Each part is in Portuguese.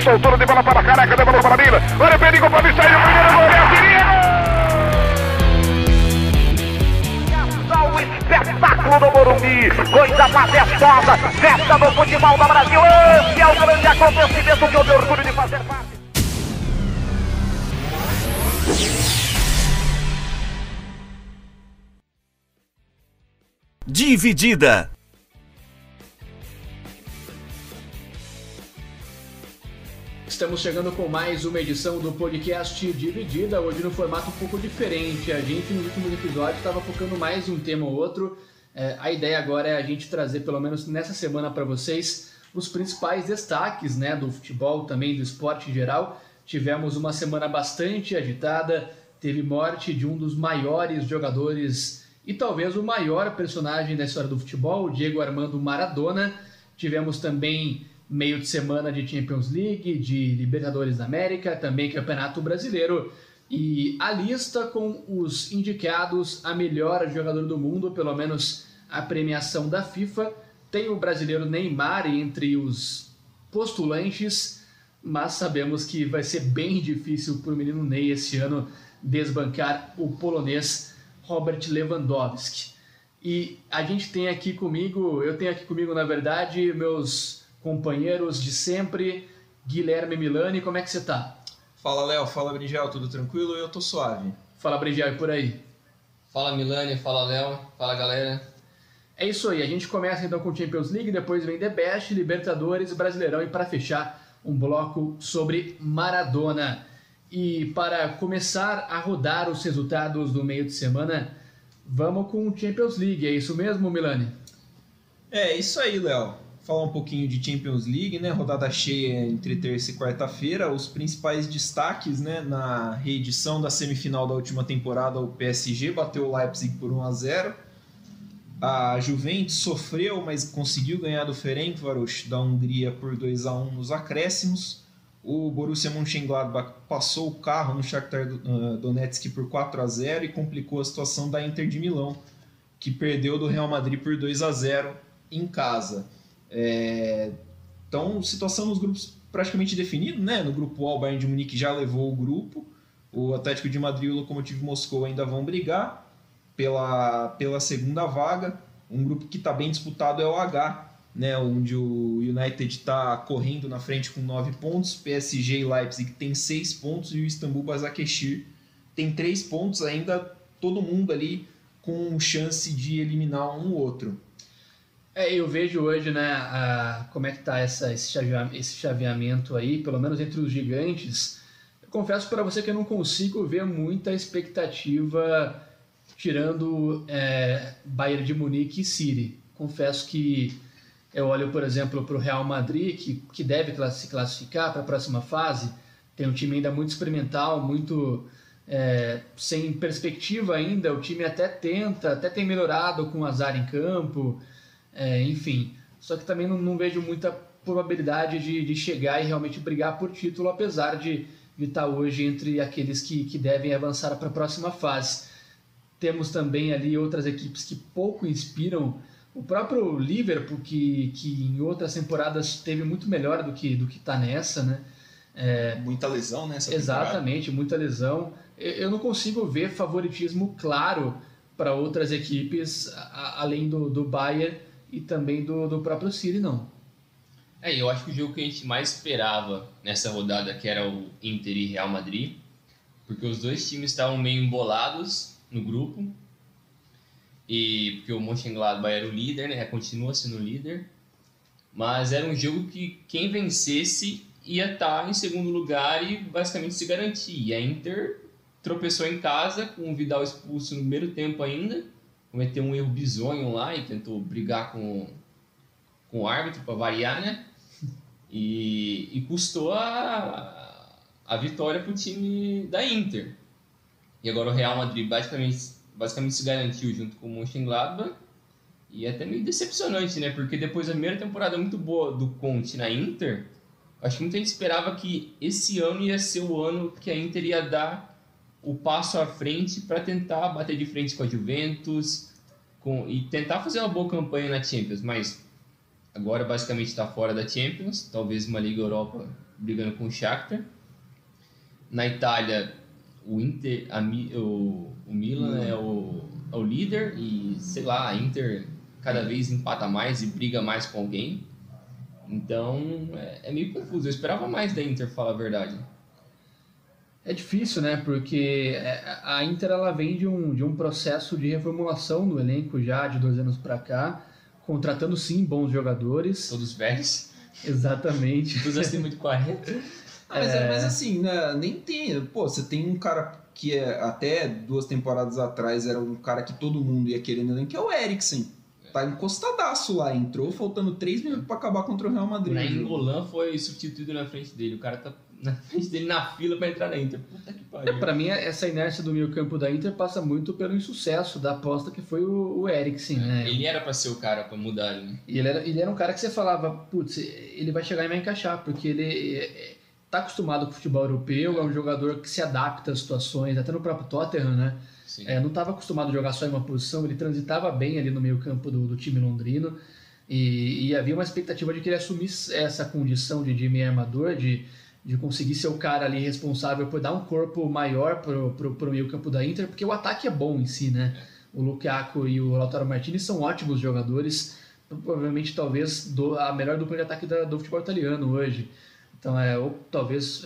soltura de bola para Careca, devolveu para Mila. Olha o perigo, pode sair o primeiro gol, é o espetáculo do Morumbi, coisa majestosa, festa do futebol do Brasil. Esse é o grande acontecimento que eu tenho orgulho de fazer parte. Dividida. Estamos chegando com mais uma edição do podcast Dividida, hoje no formato um pouco diferente. A gente nos últimos episódios estava focando mais em um tema ou outro. A ideia agora é a gente trazer, pelo menos nessa semana, para vocês os principais destaques, né, do futebol, também do esporte em geral. Tivemos uma semana bastante agitada, teve morte de um dos maiores jogadores e talvez o maior personagem da história do futebol, o Diego Armando Maradona. Tivemos também meio de semana de Champions League, de Libertadores da América, também Campeonato Brasileiro. E a lista com os indicados a melhor jogador do mundo, pelo menos a premiação da FIFA. Tem o brasileiro Neymar entre os postulantes, mas sabemos que vai ser bem difícil para o menino Ney esse ano desbancar o polonês Robert Lewandowski. E a gente tem aqui comigo, eu tenho aqui comigo, na verdade, meus companheiros de sempre, Guilherme Milani. Como é que você tá? Fala, Léo, fala, Brinjal, tudo tranquilo? Eu tô suave. Fala, Brinjal, e por aí? Fala, Milani, fala, Léo, fala, galera. É isso aí, a gente começa então com Champions League, depois vem The Best, Libertadores, Brasileirão e para fechar um bloco sobre Maradona. E para começar a rodar os resultados do meio de semana, vamos com Champions League, é isso mesmo, Milani? É isso aí, Léo. Falar um pouquinho de Champions League, né? Rodada cheia entre terça e quarta-feira. Os principais destaques, né? Na reedição da semifinal da última temporada, o PSG bateu o Leipzig por 1-0. A Juventus sofreu, mas conseguiu ganhar do Ferencváros da Hungria por 2-1 nos acréscimos. O Borussia Mönchengladbach passou o carro no Shakhtar Donetsk por 4-0 e complicou a situação da Inter de Milão, que perdeu do Real Madrid por 2-0 em casa. Então, situação nos grupos praticamente definida, né? No grupo A, o Bayern de Munique já levou o grupo. O Atlético de Madrid e o Lokomotiv Moscou ainda vão brigar pela segunda vaga. Um grupo que está bem disputado é o H, né, onde o United está correndo na frente com 9 pontos, PSG e Leipzig tem 6 pontos e o Istambul Basaksehir tem 3 pontos, ainda todo mundo ali com chance de eliminar um ou outro. Eu vejo hoje, né, como é que está esse chaveamento aí, pelo menos entre os gigantes. Eu confesso para você que eu não consigo ver muita expectativa tirando Bayern de Munique e City. Confesso que eu olho, por exemplo, para o Real Madrid, que deve se classificar para a próxima fase. Tem um time ainda muito experimental, muito sem perspectiva ainda. O time até tenta, até tem melhorado com o azar em campo, enfim. Só que também não vejo muita probabilidade de chegar e realmente brigar por título, apesar de estar hoje entre aqueles que devem avançar para a próxima fase. Temos também ali outras equipes que pouco inspiram. O próprio Liverpool, que em outras temporadas teve muito melhor do que está nessa, né? Muita lesão nessa temporada. Exatamente, muita lesão. Eu não consigo ver favoritismo claro para outras equipes, além do Bayern e também do próprio City, não. Eu acho que o jogo que a gente mais esperava nessa rodada, que era o Inter e Real Madrid, porque os dois times estavam meio embolados no grupo, e porque o Mönchengladbach era o líder, né? Continua sendo o líder, mas era um jogo que quem vencesse ia estar em segundo lugar e basicamente se garantir. E a Inter tropeçou em casa com o Vidal expulso no primeiro tempo ainda, cometeu um erro bizonho lá e tentou brigar com o árbitro para variar, né? E custou a vitória para o time da Inter. E agora o Real Madrid basicamente se garantiu junto com o Mönchengladbach, e é até meio decepcionante, né? Porque depois da primeira temporada muito boa do Conte na Inter, acho que muita gente esperava que esse ano ia ser o ano que a Inter ia dar o passo à frente para tentar bater de frente com a Juventus e tentar fazer uma boa campanha na Champions, mas agora basicamente está fora da Champions, talvez uma Liga Europa brigando com o Shakhtar. Na Itália, o Inter, o Milan é o líder e, sei lá, a Inter cada vez empata mais e briga mais com alguém. Então, é meio confuso. Eu esperava mais da Inter, falar a verdade. É difícil, né? Porque a Inter ela vem de um processo de reformulação do elenco já de 2 anos para cá, contratando sim bons jogadores. Todos velhos. Exatamente. Todos acima de 40. Mas assim, né, nem tem. Pô, você tem um cara que até 2 temporadas atrás era um cara que todo mundo ia querendo, né, que é o Eriksen. Tá encostadaço lá, entrou faltando 3 minutos pra acabar contra o Real Madrid. O Nainggolan foi substituído na frente dele. O cara tá na frente dele na fila pra entrar na Inter. Puta que pariu. Pra mim, essa inércia do meio campo da Inter passa muito pelo insucesso da aposta que foi o Eriksen, né? Ele era pra ser o cara pra mudar, né? E ele era um cara que você falava, putz, ele vai chegar e vai encaixar, porque ele tá acostumado com o futebol europeu, é um jogador que se adapta às situações, até no próprio Tottenham, né? Não estava acostumado a jogar só em uma posição, ele transitava bem ali no meio campo do time londrino e havia uma expectativa de que ele assumisse essa condição de meio armador, de conseguir ser o cara ali responsável por dar um corpo maior pro meio campo da Inter, porque o ataque é bom em si, né? O Lukaku e o Lautaro Martinez são ótimos jogadores, provavelmente talvez a melhor dupla de ataque do futebol italiano hoje. Então, ou talvez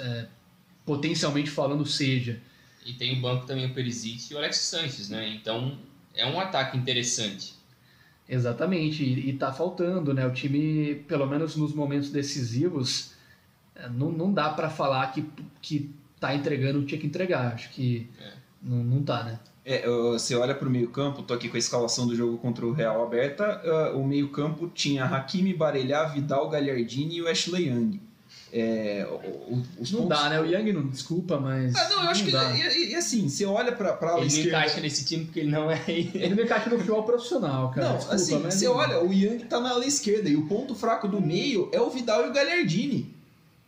potencialmente falando seja. E tem o banco também o Perisic e o Alex Sanches, né? Então é um ataque interessante. Exatamente, e tá faltando, né? O time, pelo menos nos momentos decisivos, não dá para falar que tá entregando o que tinha que entregar. Acho que não tá, né? Você olha pro meio campo, tô aqui com a escalação do jogo contra o Real aberta, o meio campo tinha Hakimi, Barella, Vidal, Gagliardini e o Ashley Young. Não dá, né? O Young não desculpa, mas. Eu acho que. E assim, você olha pra ala esquerda. Ele não encaixa nesse time porque ele não é. Ele não encaixa no futebol profissional, cara. Não, desculpa, assim, mas você olha, o Young tá na ala esquerda e o ponto fraco do meio é o Vidal e o Gagliardini.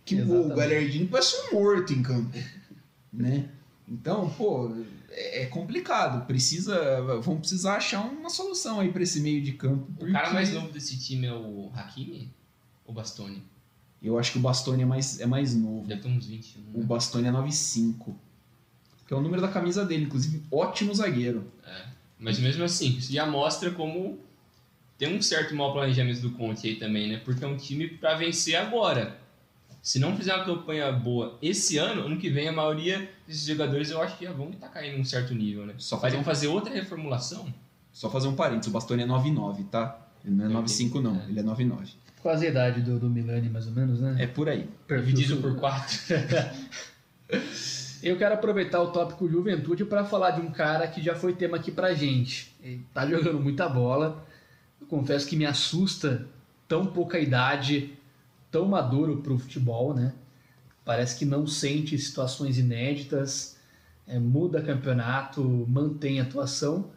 Que o Gagliardini parece um morto em campo. Né? Então, pô, é complicado. Vão precisar achar uma solução aí pra esse meio de campo. O cara mais novo desse time é o Hakimi ou Bastoni? Eu acho que o Bastoni é mais novo. Deve ter uns 21. Né? O Bastoni é 9,5. Que é o número da camisa dele, inclusive, ótimo zagueiro. Mas mesmo assim, isso já mostra como tem um certo mau planejamento do Conte aí também, né? Porque é um time pra vencer agora. Se não fizer uma campanha boa esse ano que vem a maioria desses jogadores eu acho que já vão estar caindo em um certo nível, né? Vão fazer outra reformulação. Só fazer um parênteses, o Bastoni é 9,9, tá? Ele não é 9,5 não, ele é 9,9. Quase a idade do Milani, mais ou menos, né? É por aí. Dividido por 4. Eu quero aproveitar o tópico Juventude para falar de um cara que já foi tema aqui pra gente. Ele tá jogando muita bola. Eu confesso que me assusta tão pouca idade, tão maduro pro futebol, né? Parece que não sente situações inéditas, muda campeonato, mantém atuação,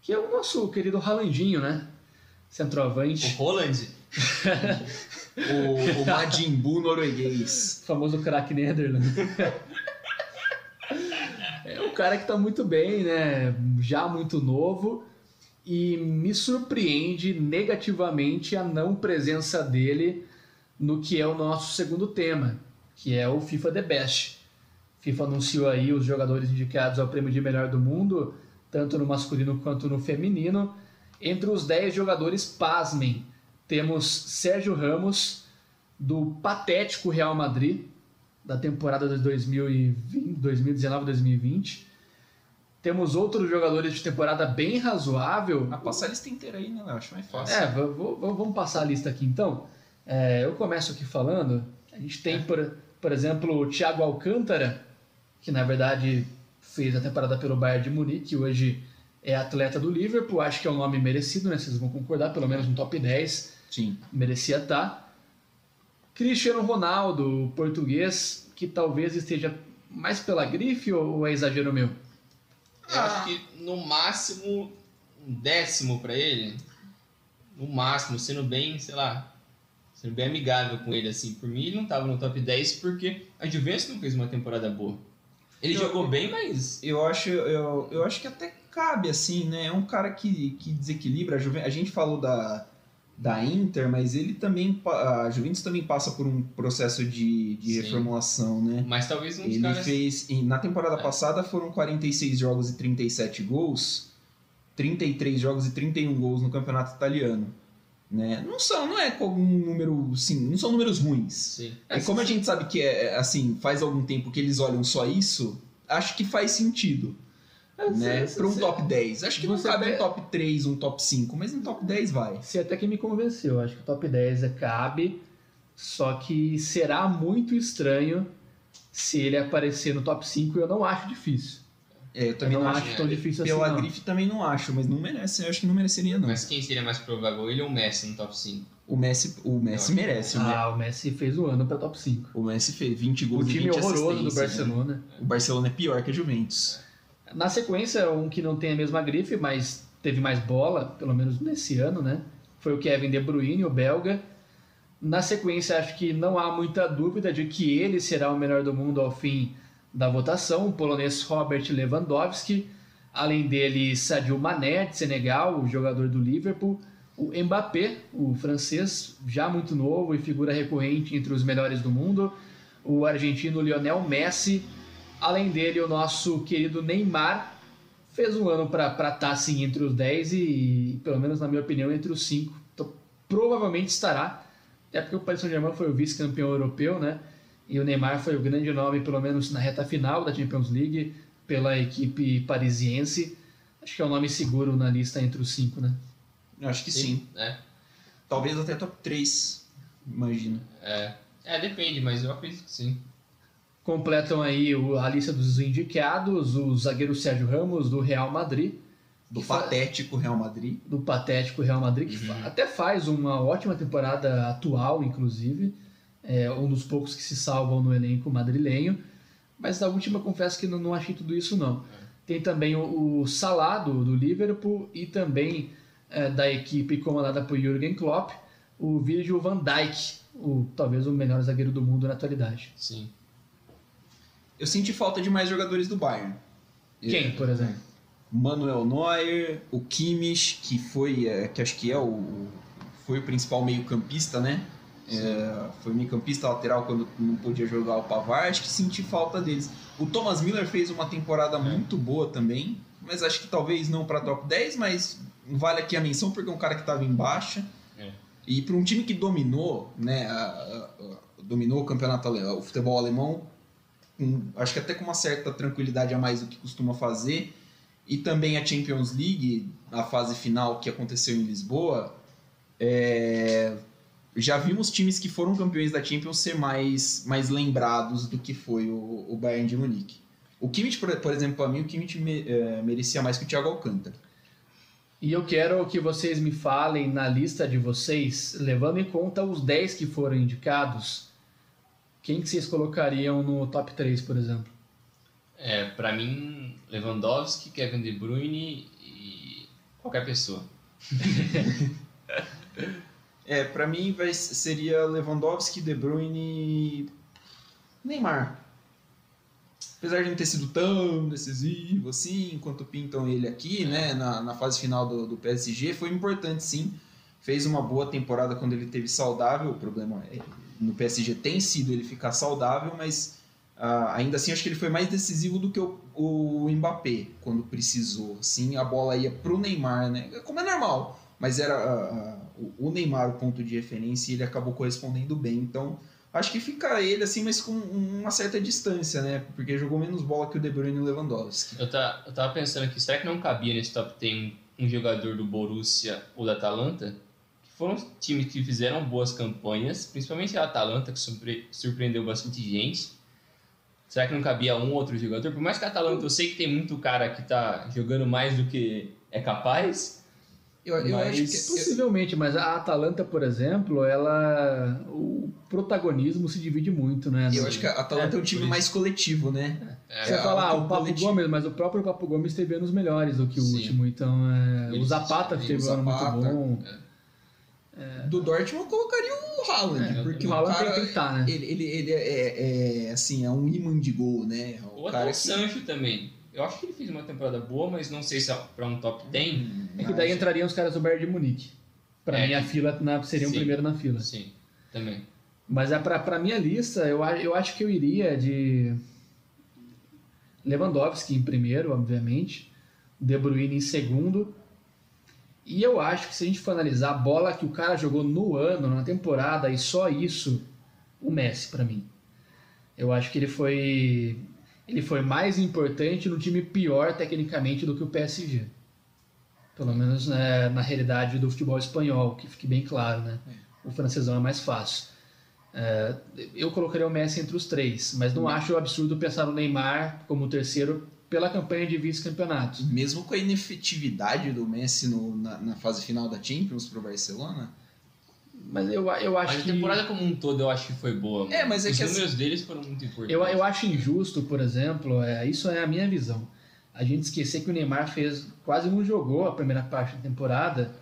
que é o nosso querido Haalandinho, né? Centroavante. O Haaland. o Majin Buu norueguês. O famoso craque Netherland. É um cara que tá muito bem, né? Já muito novo. E me surpreende negativamente a não presença dele no que é o nosso segundo tema, que é o FIFA The Best. FIFA anunciou aí os jogadores indicados ao prêmio de melhor do mundo, tanto no masculino quanto no feminino. Entre os 10 jogadores, pasmem, temos Sérgio Ramos, do patético Real Madrid, da temporada de 2019-2020. Temos outros jogadores de temporada bem razoável. Passa a lista inteira aí, né? Eu acho mais fácil. Vamos passar a lista aqui então. Eu começo aqui falando. A gente tem, por exemplo, o Thiago Alcântara, que na verdade fez a temporada pelo Bayern de Munique, hoje é atleta do Liverpool, acho que é um nome merecido, né? Vocês vão concordar, pelo menos no top 10. Sim. Merecia estar. Cristiano Ronaldo, o português, que talvez esteja mais pela grife ou é exagero meu? Eu acho que no máximo um 10º pra ele. No máximo, sendo bem, sei lá, sendo bem amigável com ele, assim. Por mim, ele não tava no top 10 porque a Juventus não fez uma temporada boa. Ele jogou bem, mas... Eu acho que até cabe, assim, né? É um cara que desequilibra. A gente falou da Inter, mas ele também, a Juventus também passa por um processo de Sim. reformulação, né? Mas talvez um dos Ele caras... fez, na temporada passada foram 46 jogos e 37 gols, 33 jogos e 31 gols no campeonato italiano. Né? Não é com um número, sim, não são números ruins. Sim. E como a gente sabe que assim, faz algum tempo que eles olham só isso, acho que faz sentido. Né? Para um top 10. Acho que não cabe um top 3, um top 5, mas um top 10 vai. Você até que me convenceu. Acho que o top 10 cabe, só que será muito estranho se ele aparecer no top 5 e eu não acho difícil. Eu também não acho tão difícil assim. Pela grife também não acho, mas não merece. Eu acho que não mereceria, não. Mas quem seria mais provável? Ele ou o Messi no top 5? O Messi merece. O Messi fez o ano para top 5. O Messi fez 20 gols e 20 assistências. O time horroroso do Barcelona. Né? O Barcelona é pior que a Juventus. Na sequência, um que não tem a mesma grife, mas teve mais bola, pelo menos nesse ano, né? Foi o Kevin De Bruyne, o belga. Na sequência, acho que não há muita dúvida de que ele será o melhor do mundo ao fim da votação, o polonês Robert Lewandowski. Além dele, Sadio Mané, de Senegal, o jogador do Liverpool. O Mbappé, o francês, já muito novo e figura recorrente entre os melhores do mundo. O argentino Lionel Messi. Além dele, o nosso querido Neymar fez um ano para estar assim, entre os 10 e, pelo menos na minha opinião, entre os 5. Então, provavelmente estará, até porque o Paris Saint-Germain foi o vice-campeão europeu, né? E o Neymar foi o grande nome, pelo menos na reta final da Champions League, pela equipe parisiense. Acho que é um nome seguro na lista entre os 5, né? Eu acho que sim. Talvez até top 3, imagino. Depende, mas eu acredito que sim. Completam aí a lista dos indicados, o zagueiro Sérgio Ramos, do Real Madrid. Do patético Real Madrid. Do patético Real Madrid, que até faz uma ótima temporada atual, inclusive. É um dos poucos que se salvam no elenco madrilenho. Mas na última, confesso que não achei tudo isso, não. Tem também o Salah, do Liverpool, e também da equipe comandada por Jürgen Klopp, o Virgil van Dijk, talvez o melhor zagueiro do mundo na atualidade. Sim. Eu senti falta de mais jogadores do Bayern. Quem, por exemplo? Manuel Neuer, o Kimmich, que foi, que acho que foi o principal meio-campista, né? Foi meio-campista lateral quando não podia jogar o Pavard. Acho que senti falta deles. O Thomas Müller fez uma temporada muito boa também, mas acho que talvez não para top 10, mas vale aqui a menção porque é um cara que estava em baixa. E para um time que dominou, né, dominou o campeonato alemão, o futebol alemão, acho que até com uma certa tranquilidade a mais do que costuma fazer, e também a Champions League, a fase final que aconteceu em Lisboa, já vimos times que foram campeões da Champions ser mais lembrados do que foi o Bayern de Munique. O Kimmich, por exemplo, para mim, o Kimmich merecia mais que o Thiago Alcântara. E eu quero que vocês me falem na lista de vocês, levando em conta os 10 que foram indicados, quem que vocês colocariam no top 3, por exemplo? Pra mim, Lewandowski, Kevin De Bruyne e qualquer pessoa. Pra mim seria Lewandowski, De Bruyne e Neymar. Apesar de não ter sido tão decisivo assim, enquanto pintam ele aqui, né, na fase final do PSG, foi importante sim. Fez uma boa temporada quando ele esteve saudável. O problema no PSG tem sido ele ficar saudável, mas ainda assim acho que ele foi mais decisivo do que o Mbappé quando precisou. Assim, a bola ia pro Neymar, né? Como é normal, mas era o Neymar o ponto de referência e ele acabou correspondendo bem. Então acho que fica ele assim, mas com uma certa distância, né? Porque jogou menos bola que o De Bruyne e o Lewandowski. Eu tava pensando aqui, será que não cabia nesse top 10 um jogador do Borussia ou da Atalanta? Foram times que fizeram boas campanhas, principalmente a Atalanta, que surpreendeu bastante gente. Será que não cabia um outro jogador? Por mais que a Atalanta, eu sei que tem muito cara que tá jogando mais do que é capaz. Eu acho que possivelmente, mas a Atalanta, por exemplo, o protagonismo se divide muito, né? Eu acho que a Atalanta é um time mais coletivo, né? Você vai falar, o Papo Gomes, mas o próprio Papo Gomes teve anos melhores do que o último, então o Zapata teve um ano muito bom. Do Dortmund eu colocaria o Haaland, porque o Haaland tem que estar, né? Ele assim, é um imã de gol, né? Ou até o Sancho também. Eu acho que ele fez uma temporada boa, mas não sei se é para um top 10. É que daí entrariam os caras do Bayern de Munique. Para mim, a fila seria o primeiro na fila. Sim, também. Mas para minha lista, eu acho que eu iria de Lewandowski em primeiro, obviamente, De Bruyne em segundo. E eu acho que se a gente for analisar a bola que o cara jogou no ano, na temporada, e só isso, o Messi para mim. Eu acho que ele foi mais importante no time pior tecnicamente do que o PSG. Pelo menos, né, na realidade do futebol espanhol, que fique bem claro, né? O francesão é mais fácil. Eu colocaria o Messi entre os três, mas não acho absurdo pensar no Neymar como terceiro pela campanha de vice-campeonato. Mesmo com a inefetividade do Messi na fase final da Champions pro Barcelona? Mas eu acho Mas que... a temporada como um todo eu acho que foi boa. Mano. Mas é os que números deles foram muito importantes. Eu acho injusto, por exemplo, isso é a minha visão, a gente esquecer que o Neymar quase não jogou a primeira parte da temporada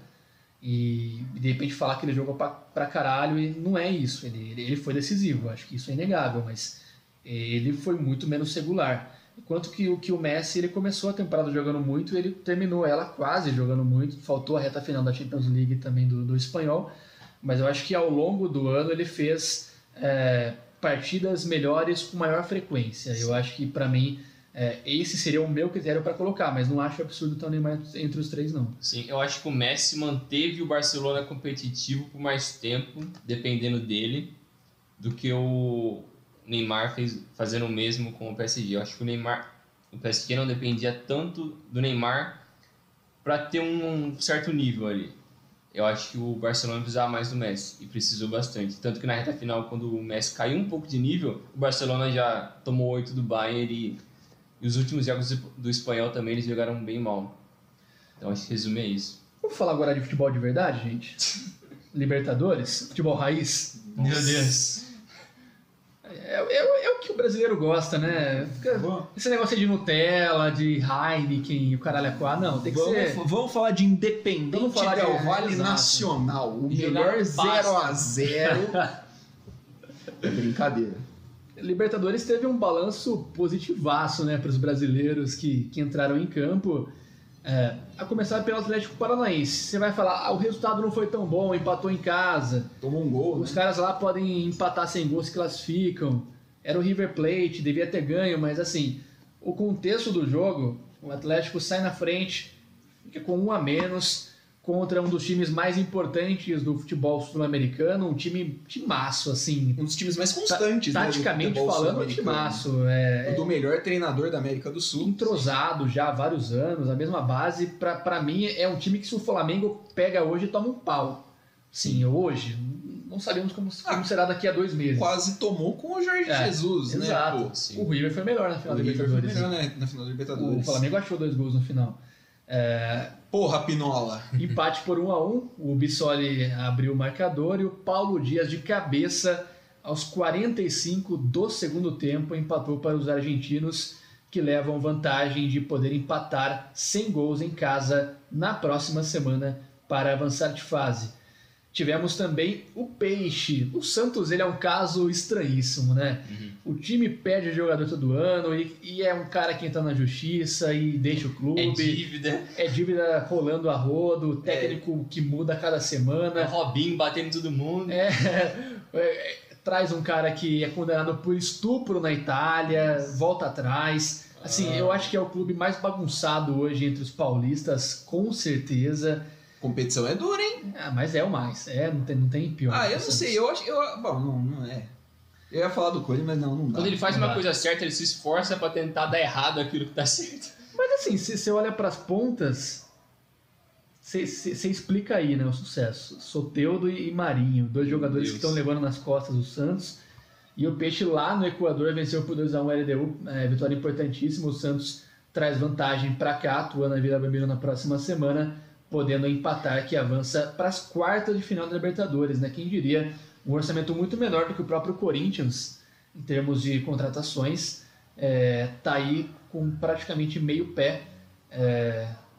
e de repente falar que ele jogou pra caralho, e não é isso. Ele foi decisivo, acho que isso é inegável, mas ele foi muito menos regular. Enquanto que o Messi, ele começou a temporada jogando muito e ele terminou ela quase jogando muito. Faltou a reta final da Champions League também do Espanhol, mas eu acho que ao longo do ano ele fez partidas melhores com maior frequência. Eu acho que para mim esse seria o meu critério para colocar, mas não acho absurdo ter o Neymar entre os três, não. Sim, eu acho que o Messi manteve o Barcelona competitivo por mais tempo, dependendo dele, do que o Neymar fazendo o mesmo com o PSG. Eu acho que o PSG não dependia tanto do Neymar para ter um certo nível ali. Eu acho que o Barcelona precisava mais do Messi e precisou bastante. Tanto que na reta final, quando o Messi caiu um pouco de nível, o Barcelona já tomou 8 do Bayern e os últimos jogos do Espanhol também eles jogaram bem mal. Então acho que resume é isso. Vamos falar agora de futebol de verdade, gente? Libertadores? Futebol raiz? Meu Deus. É o que o brasileiro gosta, né? Esse negócio de Nutella, de Heineken e o caralho é quá, não, tem que ser... Vamos falar de Independente Vamos falar Del de- Valle exato. Nacional. O E melhor jogar 0x0. É brincadeira. Libertadores teve um balanço positivaço, né, para os brasileiros que entraram em campo. A começar pelo Atlético Paranaense. Você vai falar, o resultado não foi tão bom, empatou em casa. Tomou um gol, Os caras lá podem empatar sem gols, se classificam. Era o River Plate, devia ter ganho, mas assim, o contexto do jogo, o Atlético sai na frente, fica com 1 a menos contra um dos times mais importantes do futebol sul-americano, um timaço, assim. Um dos times mais constantes, Taticamente né, do futebol falando, um sul-americano. timaço. O do melhor treinador da América do Sul. Entrosado já há vários anos, a mesma base. Pra mim, é um time que se o Flamengo pega hoje, toma um pau. Sim, hoje. Não sabemos como será daqui a 2 meses. Quase tomou com o Jorge Jesus, né? Exato. Pô? Sim. O River foi melhor na final O da River foi Libertadores. melhor, né, na final da Libertadores. O Flamengo achou 2 gols no final. Porra, Pinola. Empate por 1-1. O Bissoli abriu o marcador e o Paulo Dias de cabeça aos 45 do segundo tempo empatou para os argentinos, que levam vantagem de poder empatar sem gols em casa na próxima semana para avançar de fase. Tivemos também o Peixe. O Santos, ele é um caso estranhíssimo, né? O time perde jogador todo ano e é um cara que entra na justiça e deixa o clube. É dívida. É dívida rolando a rodo, técnico que muda a cada É semana. Robinho batendo em todo mundo. Traz um cara que é condenado por estupro na Itália, volta atrás. Assim, eu acho que é o clube mais bagunçado hoje entre os paulistas, com certeza. Competição é dura, hein? Mas é o mais. Não tem pior. Eu não sei. Eu acho. Bom, não é. Eu ia falar do Coelho, mas não dá. Quando ele faz Não uma dá. coisa certa, ele se esforça pra tentar dar errado aquilo que tá certo. Mas assim, se você olha para as pontas, você explica aí, né, o sucesso. Soteldo e Marinho, 2 jogadores Deus. que estão levando nas costas o Santos. E o Peixe lá no Equador venceu por 2-1 o LDU, vitória importantíssima. O Santos traz vantagem para cá, atuando na Vila Belmiro na próxima semana, podendo empatar, que avança para as quartas de final da Libertadores, né? Quem diria, um orçamento muito menor do que o próprio Corinthians, em termos de contratações, tá aí com praticamente meio pé,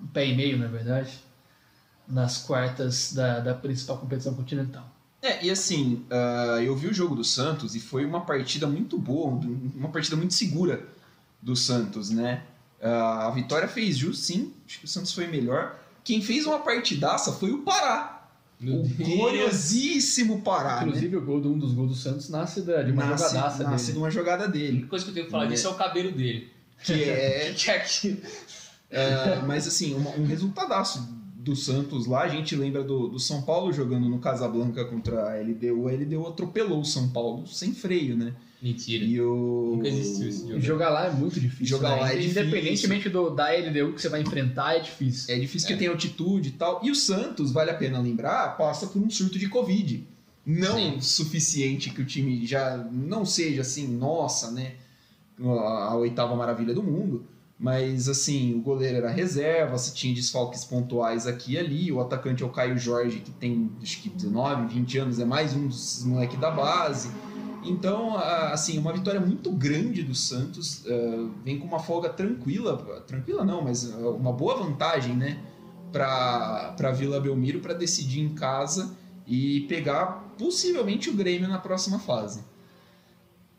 um pé e meio, na verdade, nas quartas da principal competição continental. E assim, eu vi o jogo do Santos e foi uma partida muito boa, uma partida muito segura do Santos, né? A vitória fez jus, sim, acho que o Santos foi melhor. Quem fez uma partidaça foi o Pará. Meu o Deus. gloriosíssimo Pará, Inclusive, né? um dos gols do Santos nasce de uma jogadaça Nasce de dele. uma jogada A dele. única coisa que eu tenho que falar disso é o cabelo dele. Que é... Que é aquilo. mas assim, um resultadaço do Santos lá. A gente lembra do São Paulo jogando no Casablanca contra a LDU. A LDU atropelou o São Paulo sem freio, né? Mentira. E Nunca existiu esse jogo. Jogar lá é muito difícil. Jogar né? lá é difícil. Independentemente da LDU que você vai enfrentar, é difícil. É difícil porque tem altitude e tal. E o Santos, vale a pena lembrar, passa por um surto de Covid. Não suficiente que o time já não seja assim, nossa, né? A 8ª maravilha do mundo. Mas assim, o goleiro era reserva, você tinha desfalques pontuais aqui e ali. O atacante é o Caio Jorge, que tem acho que 19, 20 anos, é mais um dos moleques da base. Então, assim, uma vitória muito grande do Santos, vem com uma folga tranquila não, mas uma boa vantagem, né, para Vila Belmiro para decidir em casa e pegar possivelmente o Grêmio na próxima fase.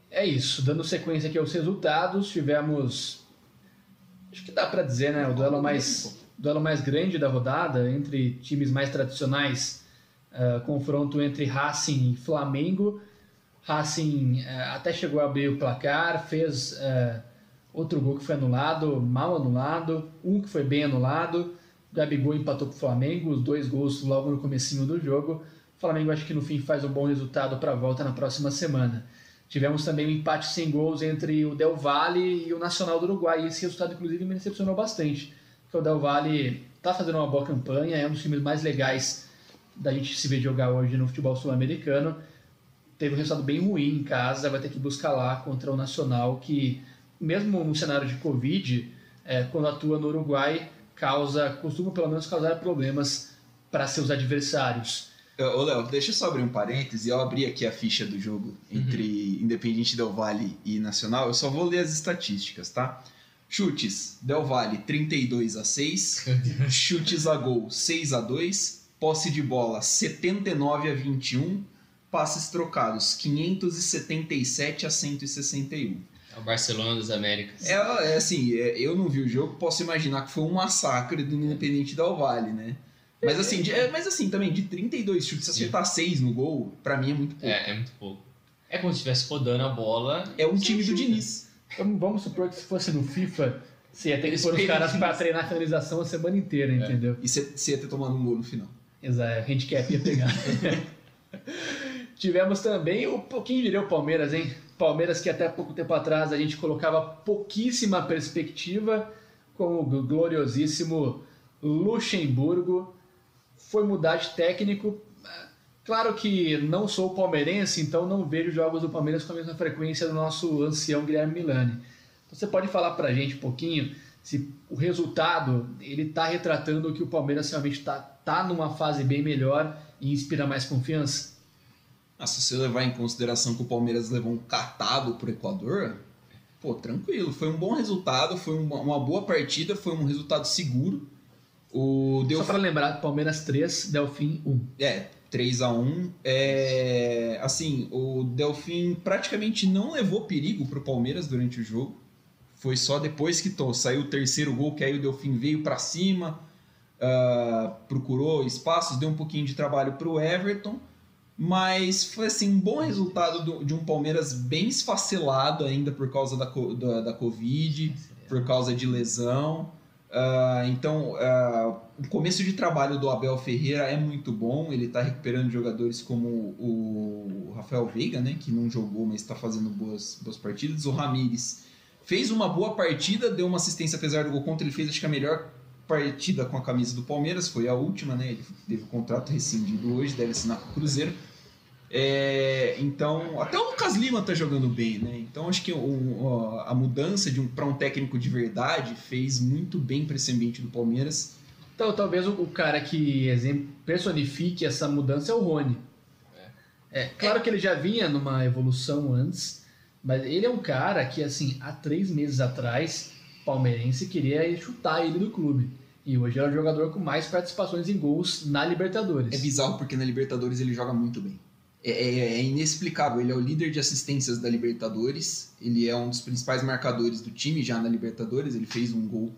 É isso, dando sequência aqui aos resultados, tivemos, acho que dá para dizer, né, o duelo mais grande da rodada, entre times mais tradicionais, confronto entre Racing e Flamengo. Racing até chegou a abrir o placar, fez outro gol que foi anulado, mal anulado, um que foi bem anulado. O Gabigol empatou com o Flamengo, os 2 gols logo no comecinho do jogo. O Flamengo acho que no fim faz um bom resultado para a volta na próxima semana. Tivemos também um empate sem gols entre o Del Valle e o Nacional do Uruguai. E esse resultado, inclusive, me decepcionou bastante. Porque o Del Valle está fazendo uma boa campanha, é um dos times mais legais da gente se ver jogar hoje no futebol sul-americano. Teve um resultado bem ruim em casa, vai ter que buscar lá contra o Nacional, que mesmo no cenário de Covid, quando atua no Uruguai, costuma pelo menos causar problemas para seus adversários. Ô Léo, deixa eu só abrir um parêntese. Eu abri aqui a ficha do jogo entre Independiente Del Valle e Nacional. Eu só vou ler as estatísticas, tá? Chutes, Del Valle 32-6, chutes a gol 6-2, posse de bola 79-21, passes trocados 577-161. É o Barcelona das Américas. Assim, eu não vi o jogo, posso imaginar que foi um massacre do Independente Del Valle, né? Mas assim, também, de 32 chutes, se acertar 6 no gol, pra mim é muito pouco. É muito pouco. É como se estivesse rodando a bola. É um time do Diniz. Então, vamos supor que se fosse no FIFA, você ia ter que pôr os caras para treinar a finalização a semana inteira, entendeu? E você ia ter tomado um gol no final. Exato, handicap ia pegar. Tivemos também, quem diria o Palmeiras, hein? Palmeiras que até pouco tempo atrás a gente colocava pouquíssima perspectiva, com o gloriosíssimo Luxemburgo. Foi mudar de técnico. Claro que não sou palmeirense, então não vejo jogos do Palmeiras com a mesma frequência do nosso ancião Guilherme Milani. Então, você pode falar pra gente um pouquinho se o resultado ele tá retratando que o Palmeiras realmente tá numa fase bem melhor e inspira mais confiança? Se você levar em consideração que o Palmeiras levou um catado pro Equador, pô, tranquilo. Foi um bom resultado, foi uma boa partida, foi um resultado seguro. Só para lembrar, Palmeiras 3, Delfim 1. 3-1. Assim, o Delfim praticamente não levou perigo pro Palmeiras durante o jogo. Foi só depois que saiu o terceiro gol, que aí o Delfim veio para cima, procurou espaços, deu um pouquinho de trabalho pro Everton. Mas foi assim, um bom resultado de um Palmeiras bem esfacelado ainda por causa da Covid, por causa de lesão. Então, o começo de trabalho do Abel Ferreira é muito bom. Ele está recuperando jogadores como o Rafael Veiga, né, que não jogou, mas está fazendo boas partidas. O Ramires fez uma boa partida, deu uma assistência apesar do gol contra. Ele fez, acho que a melhor partida com a camisa do Palmeiras, foi a última, né? Ele teve o contrato rescindido hoje, deve assinar com o Cruzeiro. Então, até o Lucas Lima tá jogando bem, né? Então acho que a mudança para um técnico de verdade fez muito bem para esse ambiente do Palmeiras. Então, talvez o cara que personifique essa mudança é o Rony. Claro que ele já vinha numa evolução antes, mas ele é um cara que, assim, há 3 meses atrás, palmeirense queria chutar ele do clube. E hoje ele é o jogador com mais participações em gols na Libertadores. É bizarro porque na Libertadores ele joga muito bem. É inexplicável. Ele é o líder de assistências da Libertadores. Ele é um dos principais marcadores do time já na Libertadores. Ele fez um gol.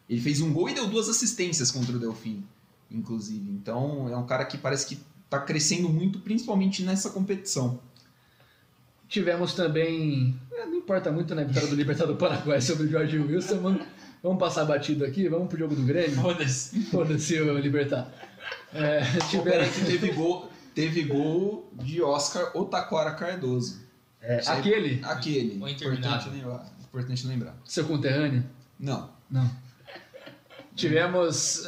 Ele fez um gol e deu 2 assistências contra o Delfim, inclusive. Então é um cara que parece que tá crescendo muito, principalmente nessa competição. Tivemos também, não importa muito, né, a vitória do Libertad do Paraguai sobre o Jorge Wilson, vamos passar batido aqui, vamos pro jogo do Grêmio? Foda-se o Libertad. Tiveram que teve gol de Oscar Otaquara Cardoso. Aquele? Ou interminável. Importante lembrar. Seu conterrâneo? Não. Tivemos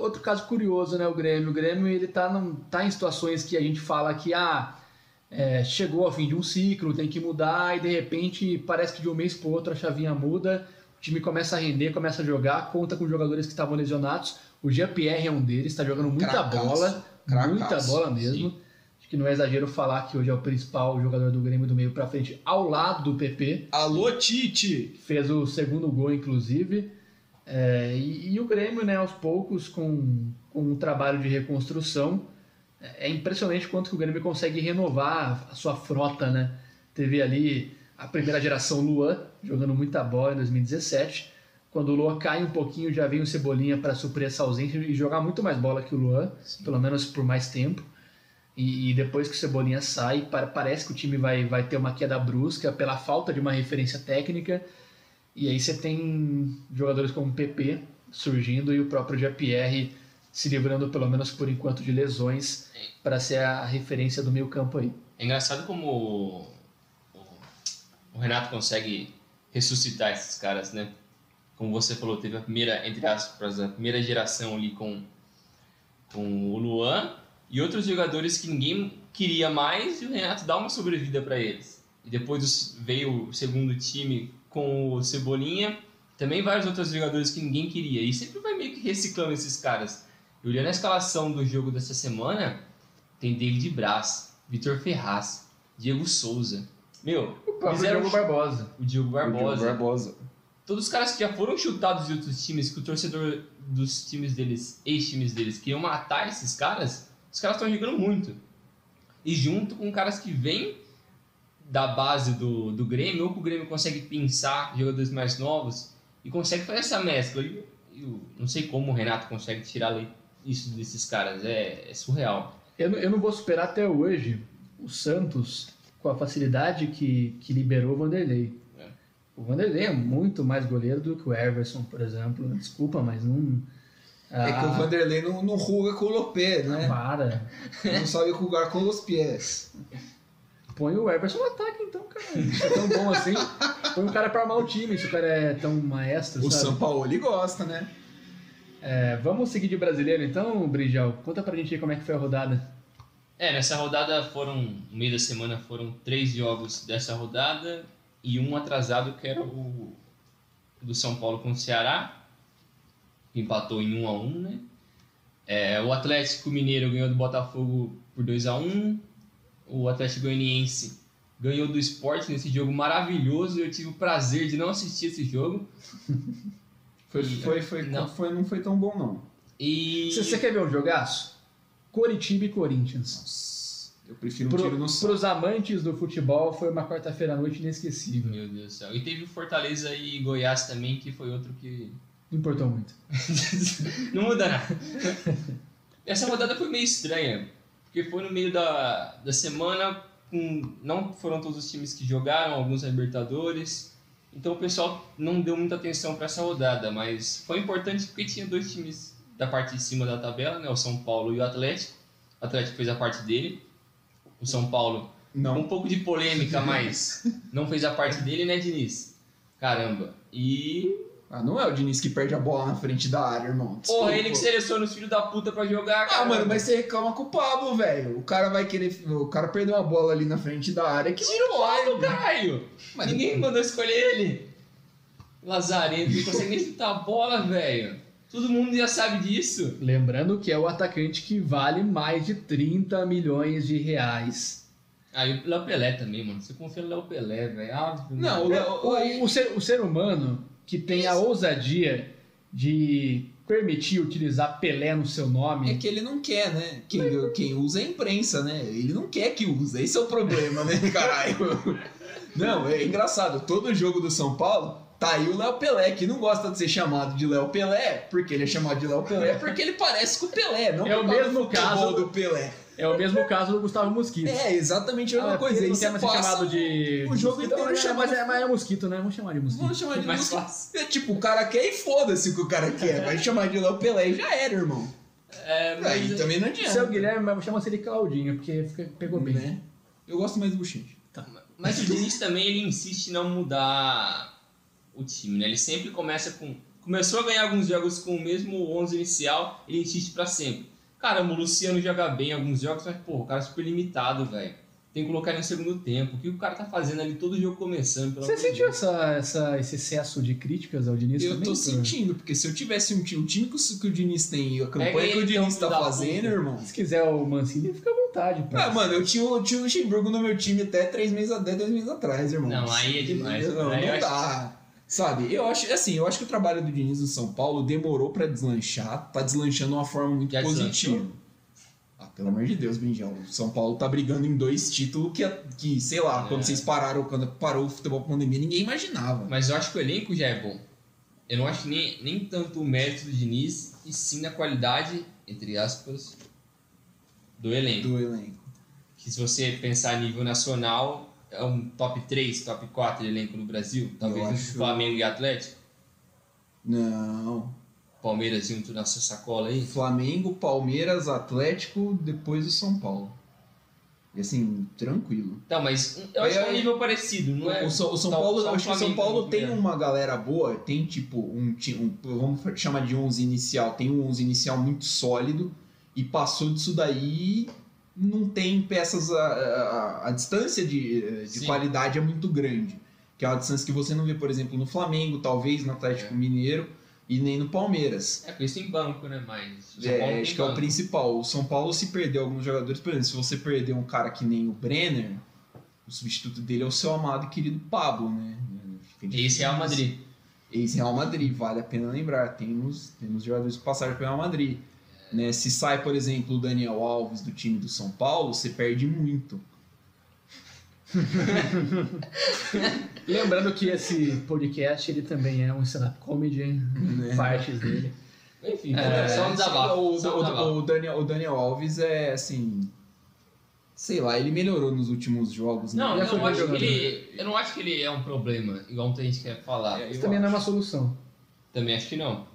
outro caso curioso, né? O Grêmio ele tá em situações que a gente fala que chegou ao fim de um ciclo, tem que mudar, e de repente parece que de um mês para o outro a chavinha muda, o time começa a render, começa a jogar, conta com jogadores que estavam lesionados. O Jean-Pierre é um deles, está jogando muita bola, muita bola mesmo. Sim. Acho que não é exagero falar que hoje é o principal jogador do Grêmio do meio para frente, ao lado do PP. Alô, Tite! Fez o segundo gol, inclusive. E o Grêmio, né, aos poucos, com um trabalho de reconstrução, é impressionante quanto que o Grêmio consegue renovar a sua frota, né? Teve ali a primeira geração Luan, jogando muita bola em 2017. Quando o Luan cai um pouquinho, já vem o Cebolinha para suprir essa ausência e jogar muito mais bola que o Luan, sim, pelo menos por mais tempo. E depois que o Cebolinha sai, parece que o time vai ter uma queda brusca pela falta de uma referência técnica. E aí você tem jogadores como o PP surgindo e o próprio Jean-Pierre se livrando, pelo menos por enquanto, de lesões para ser a referência do meio campo aí. É engraçado como o Renato consegue ressuscitar esses caras, né? Como você falou, teve a primeira, entre aspas, a primeira geração ali com o Luan e outros jogadores que ninguém queria mais, e o Renato dá uma sobrevida para eles. E depois veio o segundo time com o Cebolinha, também vários outros jogadores que ninguém queria, e sempre vai meio que reciclando esses caras. E olhando a escalação do jogo dessa semana, tem David Braz, Vitor Ferraz, Diego Souza, o Diogo Barbosa. O Diogo Barbosa. Todos os caras que já foram chutados de outros times, que o torcedor dos times deles, ex-times deles, queriam matar esses caras, os caras estão jogando muito. E junto com caras que vêm da base do Grêmio, ou que o Grêmio consegue pensar jogadores mais novos e consegue fazer essa mescla. Eu não sei como o Renato consegue tirar isso desses caras, é surreal. Eu não vou superar até hoje o Santos com a facilidade que liberou o Vanderlei. O Vanderlei é muito mais goleiro do que o Everson, por exemplo. Desculpa, mas não... É que o Vanderlei não ruga com o Lopé, né? Para. Não sabe rugar com os pés. Põe o Everson no ataque, então, cara. Isso é tão bom assim. Põe um cara pra armar o time, se o cara é tão maestro, o sabe? São Paulo, ele gosta, né? Vamos seguir de brasileiro, então, Brinjal? Conta pra gente aí como é que foi a rodada. Nessa rodada no meio da semana foram 3 jogos dessa rodada e um atrasado, que era o do São Paulo com o Ceará, que empatou em 1-1, né? O Atlético Mineiro ganhou do Botafogo por 2-1, o Atlético Goianiense ganhou do Sport nesse jogo maravilhoso, eu tive o prazer de não assistir esse jogo. Não foi tão bom, não. E... Você quer ver um jogaço? Coritiba e Corinthians. Nossa, eu prefiro um tiro no saco. Para os amantes do futebol, foi uma quarta-feira à noite inesquecível. Meu Deus do céu. E teve o Fortaleza e Goiás também, que foi outro que... Não importou muito. Não muda nada. Essa rodada foi meio estranha, porque foi no meio da semana, não foram todos os times que jogaram, alguns Libertadores, então o pessoal não deu muita atenção para essa rodada, mas foi importante porque tinha 2 times da parte de cima da tabela, né, o São Paulo e o Atlético. O Atlético fez a parte dele, o São Paulo, não. Um pouco de polêmica, mas não fez a parte dele, né, Diniz? Caramba. E... não é o Diniz que perde a bola na frente da área, irmão. Porra, ele que seleciona os filhos da puta pra jogar, cara. Mano, mas você reclama com o Pablo, velho. O cara vai querer... O cara perdeu uma bola ali na frente da área. Que tira o Pablo, caralho! Mas ninguém mandou escolher ele. Lazarento, não consegue nem chutar a bola, velho. Todo mundo já sabe disso. Lembrando que é o atacante que vale mais de 30 milhões de reais. E o Léo Pelé também, mano. Você confia no Léo Pelé, velho. Não, o ser humano que tem a ousadia de permitir utilizar Pelé no seu nome... É que ele não quer, né? Quem usa é a imprensa, né? Ele não quer que use. Esse é o problema, né, caralho? Não, é engraçado. Todo jogo do São Paulo... tá aí o Léo Pelé, que não gosta de ser chamado de Léo Pelé, porque ele é chamado de Léo Pelé porque ele parece com o Pelé, não É o mesmo caso do Pelé. É o mesmo caso do Gustavo Mosquito. É, exatamente a mesma coisa. Ele Aí não você quer ser chamado de... o jogo inteiro mas é Mosquito, né? Vamos chamar de Mosquito. Vamos chamar de Mais Mosquito. fácil. É tipo, o cara quer e foda-se o que o cara quer. Vai chamar de Léo Pelé e já era, irmão. Aí também não adianta. Seu Guilherme, mas vou chamar você de Claudinho, porque pegou bem. Né? Eu gosto mais do Buchinche. Mas o Diniz também, ele insiste em não mudar o time, né? Ele sempre começa com... Começou a ganhar alguns jogos com o mesmo 11 inicial, ele insiste pra sempre. Caramba, o Luciano joga bem em alguns jogos, mas, pô, o cara é super limitado, velho. Tem que colocar ele no segundo tempo. O que o cara tá fazendo ali, todo jogo começando? Você sentiu esse excesso de críticas ao Diniz também? Eu tô sentindo, porque se eu tivesse um time que o Diniz tem e a campanha que o Diniz tá fazendo, irmão... Se quiser o Mancini, fica à vontade. Ah, mano, eu tinha o Luxemburgo no meu time até 2 meses atrás, irmão. Não, aí é demais. Não dá. Sabe, eu acho que o trabalho do Diniz no São Paulo demorou pra deslanchar, tá deslanchando de uma forma muito Já positiva. deslanchou? Ah, pelo amor de Deus, Brinjal. O São Paulo tá brigando em 2 títulos que sei lá, quando parou o futebol com pandemia, ninguém imaginava. Mas eu acho que o elenco já é bom. Eu não acho que nem tanto o mérito do Diniz, e sim na qualidade, entre aspas, do elenco. Que se você pensar a nível nacional, é um top 3, top 4 de elenco no Brasil. Talvez entre Flamengo e Atlético. Não. Palmeiras junto nessa sacola aí. Flamengo, Palmeiras, Atlético, depois o São Paulo. E assim, tranquilo. Tá, mas eu acho que é um nível parecido, não é? O São Paulo, eu acho que o São Paulo tem uma galera boa, tem tipo vamos chamar de 11 inicial, tem um 11 inicial muito sólido e passou disso daí, não tem peças, a distância de qualidade é muito grande, que é uma distância que você não vê, por exemplo, no Flamengo, talvez no Atlético Mineiro e nem no Palmeiras. É, por isso tem banco, né? Mas acho que é o principal. O São Paulo, se perder alguns jogadores, por exemplo, se você perder um cara que nem o Brenner, o substituto dele é o seu amado e querido Pablo, né? Ex-Real Madrid. Ex-Real Madrid, vale a pena lembrar. Temos jogadores que passaram pelo Real Madrid. Né? Se sai, por exemplo, o Daniel Alves do time do São Paulo, você perde muito. Lembrando que esse podcast ele também é um stand-up comedy, partes dele. Enfim, só um desabafo. O Daniel Alves é assim, sei lá, ele melhorou nos últimos jogos. Não, né? eu não acho que ele é um problema, igual muita gente quer falar. Isso também não é uma solução. Também acho que não.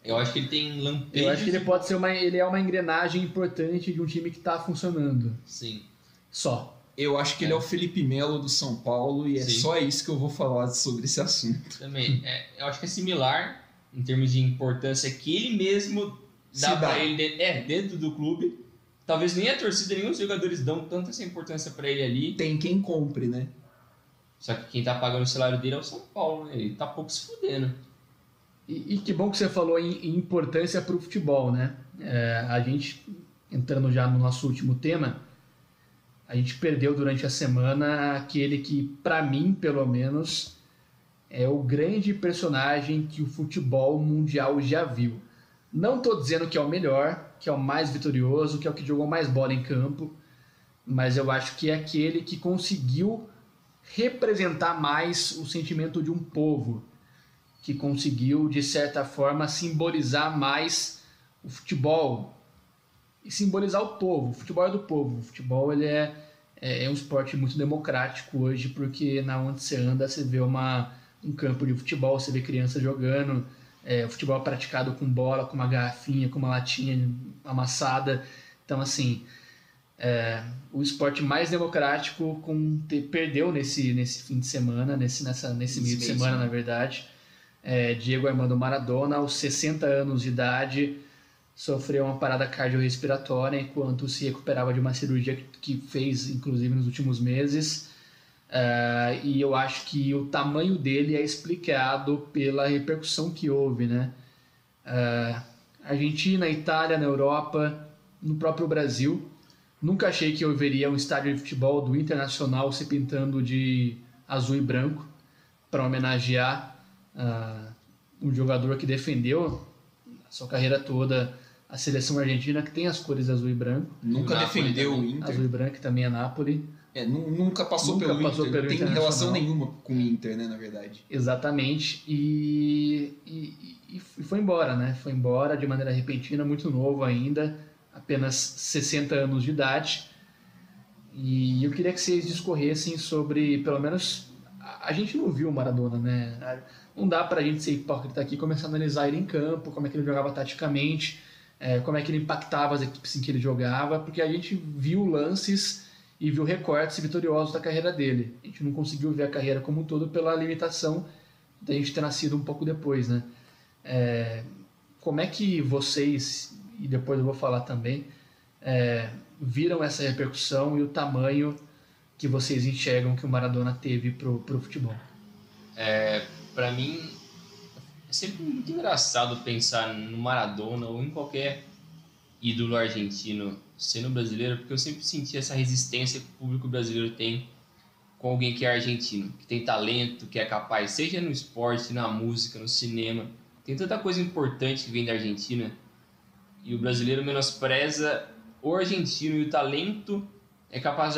Eu acho que ele tem lampejos. Eu acho que ele pode ser ele é uma engrenagem importante de um time que está funcionando. Sim. Só. Eu acho que ele é o Felipe Melo do São Paulo e é só isso que eu vou falar sobre esse assunto. Também. Eu acho que é similar em termos de importância que ele mesmo dá pra ele dentro do clube. Talvez nem a torcida, nem os jogadores dão tanta essa importância pra ele ali. Tem quem compre, né? Só que quem tá pagando o salário dele é o São Paulo, né? Ele tá pouco se fudendo. E que bom que você falou em importância pro futebol, né? A gente, entrando já no nosso último tema, a gente perdeu durante a semana aquele que, para mim, pelo menos, é o grande personagem que o futebol mundial já viu. Não estou dizendo que é o melhor, que é o mais vitorioso, que é o que jogou mais bola em campo, mas eu acho que é aquele que conseguiu representar mais o sentimento de um povo, que conseguiu, de certa forma, simbolizar mais o futebol e simbolizar o povo. O futebol é do povo. O futebol ele é um esporte muito democrático hoje, porque na onde você anda você vê um campo de futebol, você vê crianças jogando, o futebol é praticado com bola, com uma garrafinha, com uma latinha amassada. Então, assim, o esporte mais democrático perdeu nesse fim de semana, nesse meio de semana, na verdade. Diego Armando Maradona, aos 60 anos de idade, sofreu uma parada cardiorrespiratória enquanto se recuperava de uma cirurgia que fez, inclusive, nos últimos meses. E eu acho que o tamanho dele é explicado pela repercussão que houve, né? Argentina, Itália, na Europa, no próprio Brasil. Nunca achei que eu veria um estádio de futebol do Internacional se pintando de azul e branco para homenagear um jogador que defendeu a sua carreira toda a seleção argentina, que tem as cores azul e branco. Nunca defendeu o Inter. Azul e branco, que também é Nápoles. Nunca passou pelo Inter. Não tem relação nenhuma com o Inter, né, na verdade. Exatamente. E foi embora, né? Foi embora de maneira repentina, muito novo ainda, apenas 60 anos de idade. E eu queria que vocês discorressem sobre, pelo menos, a gente não viu o Maradona, né? Não dá pra gente ser hipócrita aqui e começar a analisar ele em campo, como é que ele jogava taticamente, como é que ele impactava as equipes em que ele jogava, porque a gente viu lances e viu recortes vitoriosos da carreira dele. A gente não conseguiu ver a carreira como um todo pela limitação da gente ter nascido um pouco depois, né? Como é que vocês, e depois eu vou falar também, viram essa repercussão e o tamanho que vocês enxergam que o Maradona teve pro futebol? Para mim, é sempre muito engraçado pensar no Maradona ou em qualquer ídolo argentino sendo brasileiro, porque eu sempre senti essa resistência que o público brasileiro tem com alguém que é argentino, que tem talento, que é capaz, seja no esporte, na música, no cinema. Tem tanta coisa importante que vem da Argentina e o brasileiro menospreza o argentino e o talento é capaz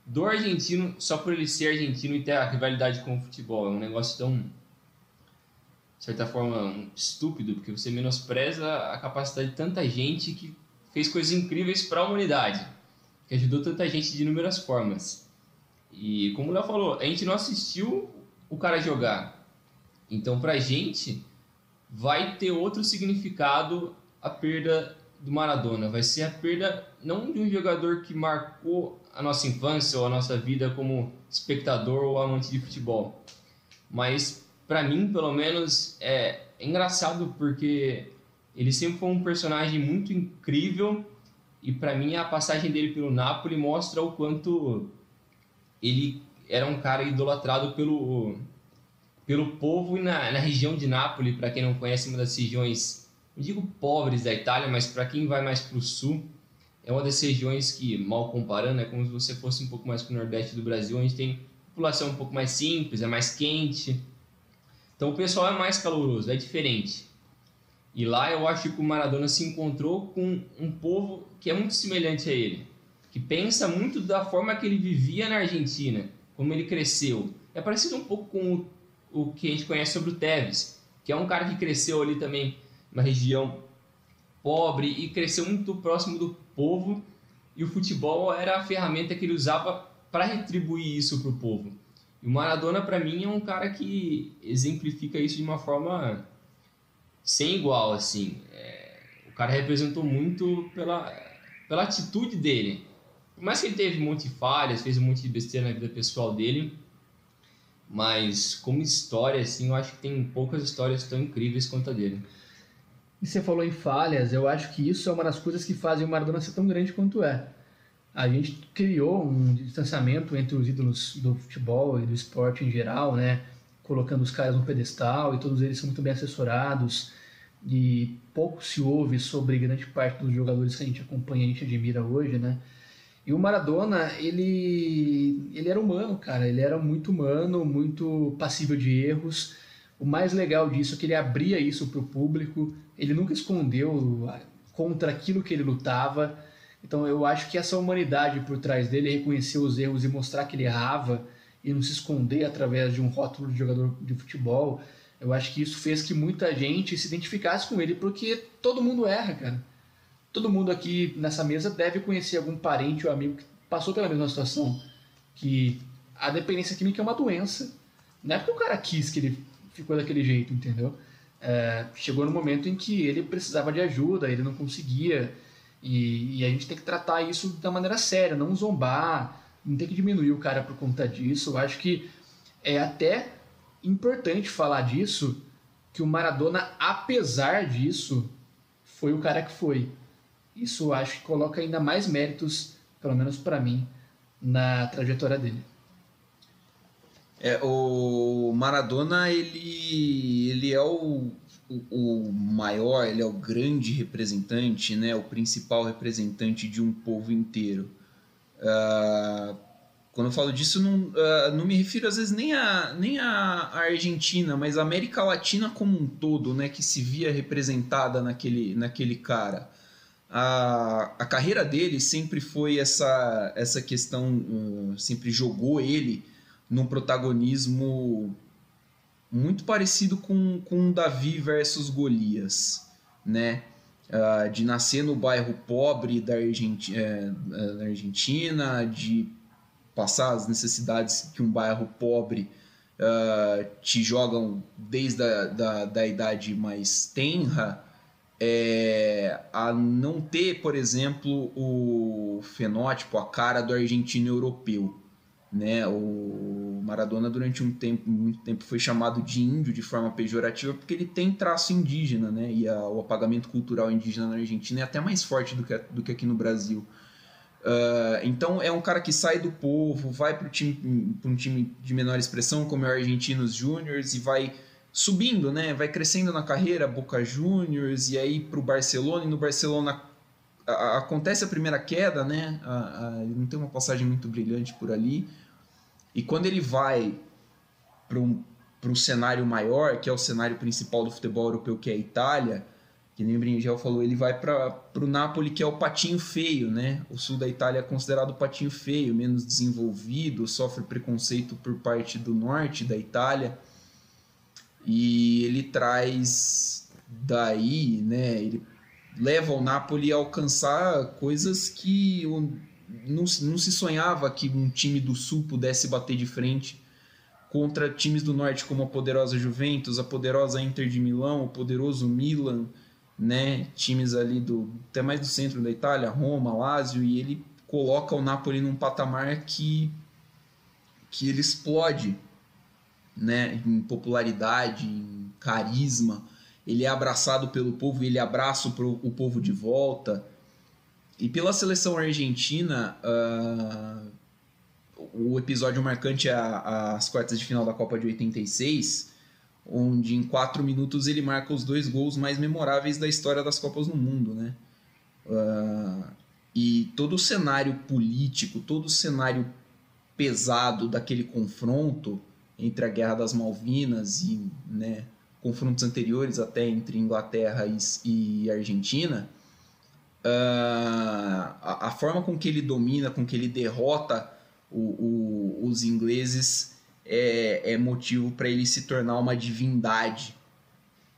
do argentino só por ele ser argentino e ter a rivalidade com o futebol. É um negócio tão, de certa forma, estúpido, porque você menospreza a capacidade de tanta gente que fez coisas incríveis para a humanidade, que ajudou tanta gente de inúmeras formas. E como o Léo falou, a gente não assistiu o cara jogar. Então, pra gente, vai ter outro significado a perda do Maradona. Vai ser a perda não de um jogador que marcou a nossa infância ou a nossa vida como espectador ou amante de futebol. Mas, pra mim, pelo menos, é engraçado porque ele sempre foi um personagem muito incrível e, pra mim, a passagem dele pelo Napoli mostra o quanto ele era um cara idolatrado pelo povo e na região de Nápoles. Para quem não conhece, uma das regiões, não digo pobres da Itália, mas para quem vai mais para o sul, é uma das regiões que, mal comparando, é como se você fosse um pouco mais para o nordeste do Brasil, onde tem população um pouco mais simples, é mais quente. Então o pessoal é mais caloroso, é diferente. E lá eu acho que o Maradona se encontrou com um povo que é muito semelhante a ele, que pensa muito da forma que ele vivia na Argentina, como ele cresceu. É parecido um pouco com o que a gente conhece sobre o Tevez, que é um cara que cresceu ali também numa região pobre e cresceu muito próximo do povo, e o futebol era a ferramenta que ele usava para retribuir isso para o povo. E o Maradona, para mim, é um cara que exemplifica isso de uma forma sem igual, assim. O cara representou muito pela atitude dele. Por mais que ele teve um monte de falhas, fez um monte de besteira na vida pessoal dele, mas como história, assim, eu acho que tem poucas histórias tão incríveis quanto a dele. E você falou em falhas, eu acho que isso é uma das coisas que fazem o Maradona ser tão grande quanto é. A gente criou um distanciamento entre os ídolos do futebol e do esporte em geral, né? Colocando os caras no pedestal, e todos eles são muito bem assessorados, e pouco se ouve sobre grande parte dos jogadores que a gente acompanha, a gente admira hoje, né? E o Maradona, ele era humano, cara. Ele era muito humano, muito passível de erros. O mais legal disso é que ele abria isso para o público. Ele nunca escondeu contra aquilo que ele lutava. Então eu acho que essa humanidade por trás dele, reconhecer os erros e mostrar que ele errava e não se esconder através de um rótulo de jogador de futebol, eu acho que isso fez que muita gente se identificasse com ele, porque todo mundo erra, cara. Todo mundo aqui nessa mesa deve conhecer algum parente ou amigo que passou pela mesma situação, que a dependência química é uma doença. Não é porque o cara quis que ele ficou daquele jeito, entendeu? Chegou no momento em que ele precisava de ajuda, ele não conseguia, e a gente tem que tratar isso da maneira séria, não zombar, não tem que diminuir o cara por conta disso. Eu acho que é até importante falar disso, que o Maradona, apesar disso, foi o cara que foi. Isso eu acho que coloca ainda mais méritos, pelo menos para mim, na trajetória dele. O Maradona, ele é o maior, ele é o grande representante, né? O principal representante de um povo inteiro. Quando eu falo disso, não me refiro às vezes nem a Argentina, mas a América Latina como um todo, né, que se via representada naquele cara. A carreira dele sempre foi essa questão, sempre jogou ele num protagonismo muito parecido com Davi versus Golias, né? De nascer no bairro pobre da Argentina, de passar as necessidades que um bairro pobre te jogam desde da idade mais tenra, a não ter, por exemplo, o fenótipo, a cara do argentino europeu, né? O Maradona durante muito tempo foi chamado de índio de forma pejorativa porque ele tem traço indígena, né? E o apagamento cultural indígena na Argentina é até mais forte do que aqui no Brasil. Então é um cara que sai do povo, vai para um time de menor expressão como é o Argentinos Juniors e vai subindo, né? Vai crescendo na carreira, Boca Juniors e aí para o Barcelona, e no Barcelona acontece a primeira queda, né? Ele não tem uma passagem muito brilhante por ali. E quando ele vai para um cenário maior, que é o cenário principal do futebol europeu, que é a Itália, que nem o Bringel falou, ele vai para o Napoli, que é o patinho feio, né? O sul da Itália é considerado o patinho feio, menos desenvolvido, sofre preconceito por parte do norte da Itália. E ele traz daí, né? Ele leva o Napoli a alcançar coisas que não se sonhava que um time do sul pudesse bater de frente contra times do norte como a poderosa Juventus, a poderosa Inter de Milão, o poderoso Milan, né? Times ali até mais do centro da Itália, Roma, Lazio, e ele coloca o Napoli num patamar que ele explode, né? Em popularidade, em carisma. Ele é abraçado pelo povo e ele abraça o povo de volta. E pela seleção argentina, o episódio marcante é as quartas de final da Copa de 86, onde em 4 minutos ele marca os 2 gols mais memoráveis da história das Copas no mundo, né? E todo o cenário político, todo o cenário pesado daquele confronto entre a Guerra das Malvinas e, né, confrontos anteriores até entre Inglaterra e Argentina, a forma com que ele domina, com que ele derrota os ingleses é motivo para ele se tornar uma divindade,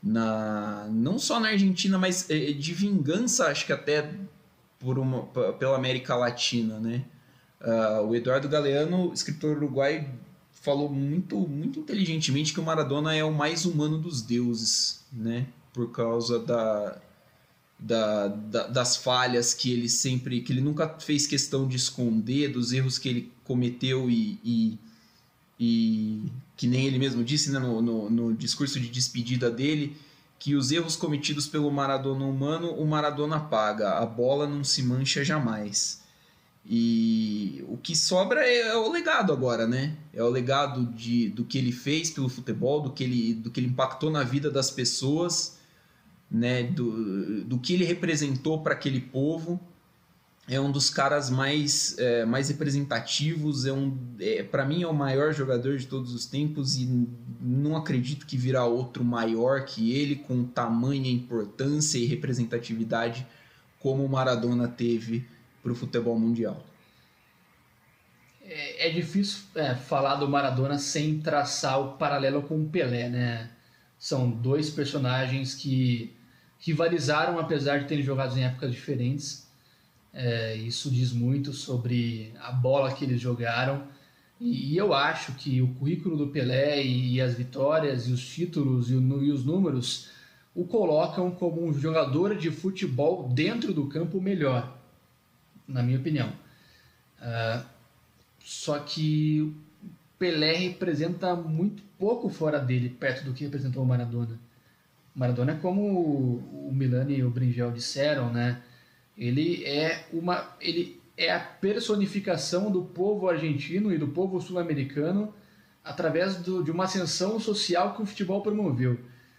não só na Argentina, mas de vingança, acho que até pela América Latina, né? O Eduardo Galeano, escritor uruguaio, falou muito, muito inteligentemente que o Maradona é o mais humano dos deuses, né? Por causa das falhas que ele nunca fez questão de esconder, dos erros que ele cometeu e que nem ele mesmo disse, né, no discurso de despedida dele, que os erros cometidos pelo Maradona humano, o Maradona paga, a bola não se mancha jamais. E o que sobra é o legado agora, né? É o legado do que ele fez pelo futebol, do que ele impactou na vida das pessoas, né? Do que ele representou para aquele povo. É um dos caras mais representativos, para mim é o maior jogador de todos os tempos e não acredito que virá outro maior que ele, com tamanha importância e representatividade como o Maradona teve para o futebol mundial. É difícil falar do Maradona sem traçar o paralelo com o Pelé, né? São 2 personagens que rivalizaram, apesar de terem jogado em épocas diferentes. Isso diz muito sobre a bola que eles jogaram. E eu acho que o currículo do Pelé e as vitórias, e os títulos e os números o colocam como um jogador de futebol dentro do campo melhor, na minha opinião. Só que o Pelé representa muito pouco fora dele, perto do que representou o Maradona. O Maradona é como o Milani e o Bringel disseram, né? Ele é a personificação do povo argentino e do povo sul-americano através de uma ascensão social que o futebol promoveu.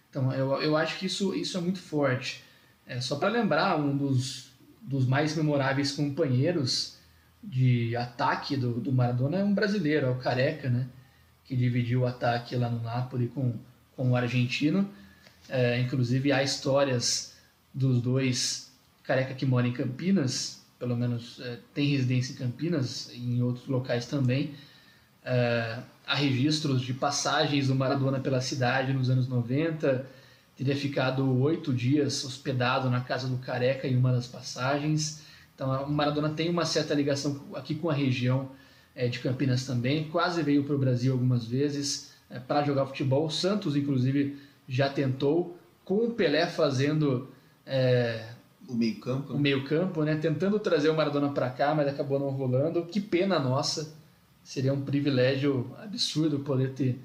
Então, eu acho que isso é muito forte. Só para lembrar, um dos mais memoráveis companheiros de ataque do Maradona é um brasileiro, é o Careca, né? Que dividiu o ataque lá no Napoli com o argentino. Inclusive há histórias dos dois. Careca que mora em Campinas, pelo menos tem residência em Campinas, e em outros locais também. Há registros de passagens do Maradona pela cidade nos anos 90, teria ficado 8 dias hospedado na casa do Careca em uma das passagens. Então o Maradona tem uma certa ligação aqui com a região de Campinas também, quase veio para o Brasil algumas vezes para jogar futebol. O Santos, inclusive, já tentou, com o Pelé fazendo o meio-campo, o meio-campo, né? Tentando trazer o Maradona para cá, mas acabou não rolando. Que pena nossa, seria um privilégio absurdo poder ter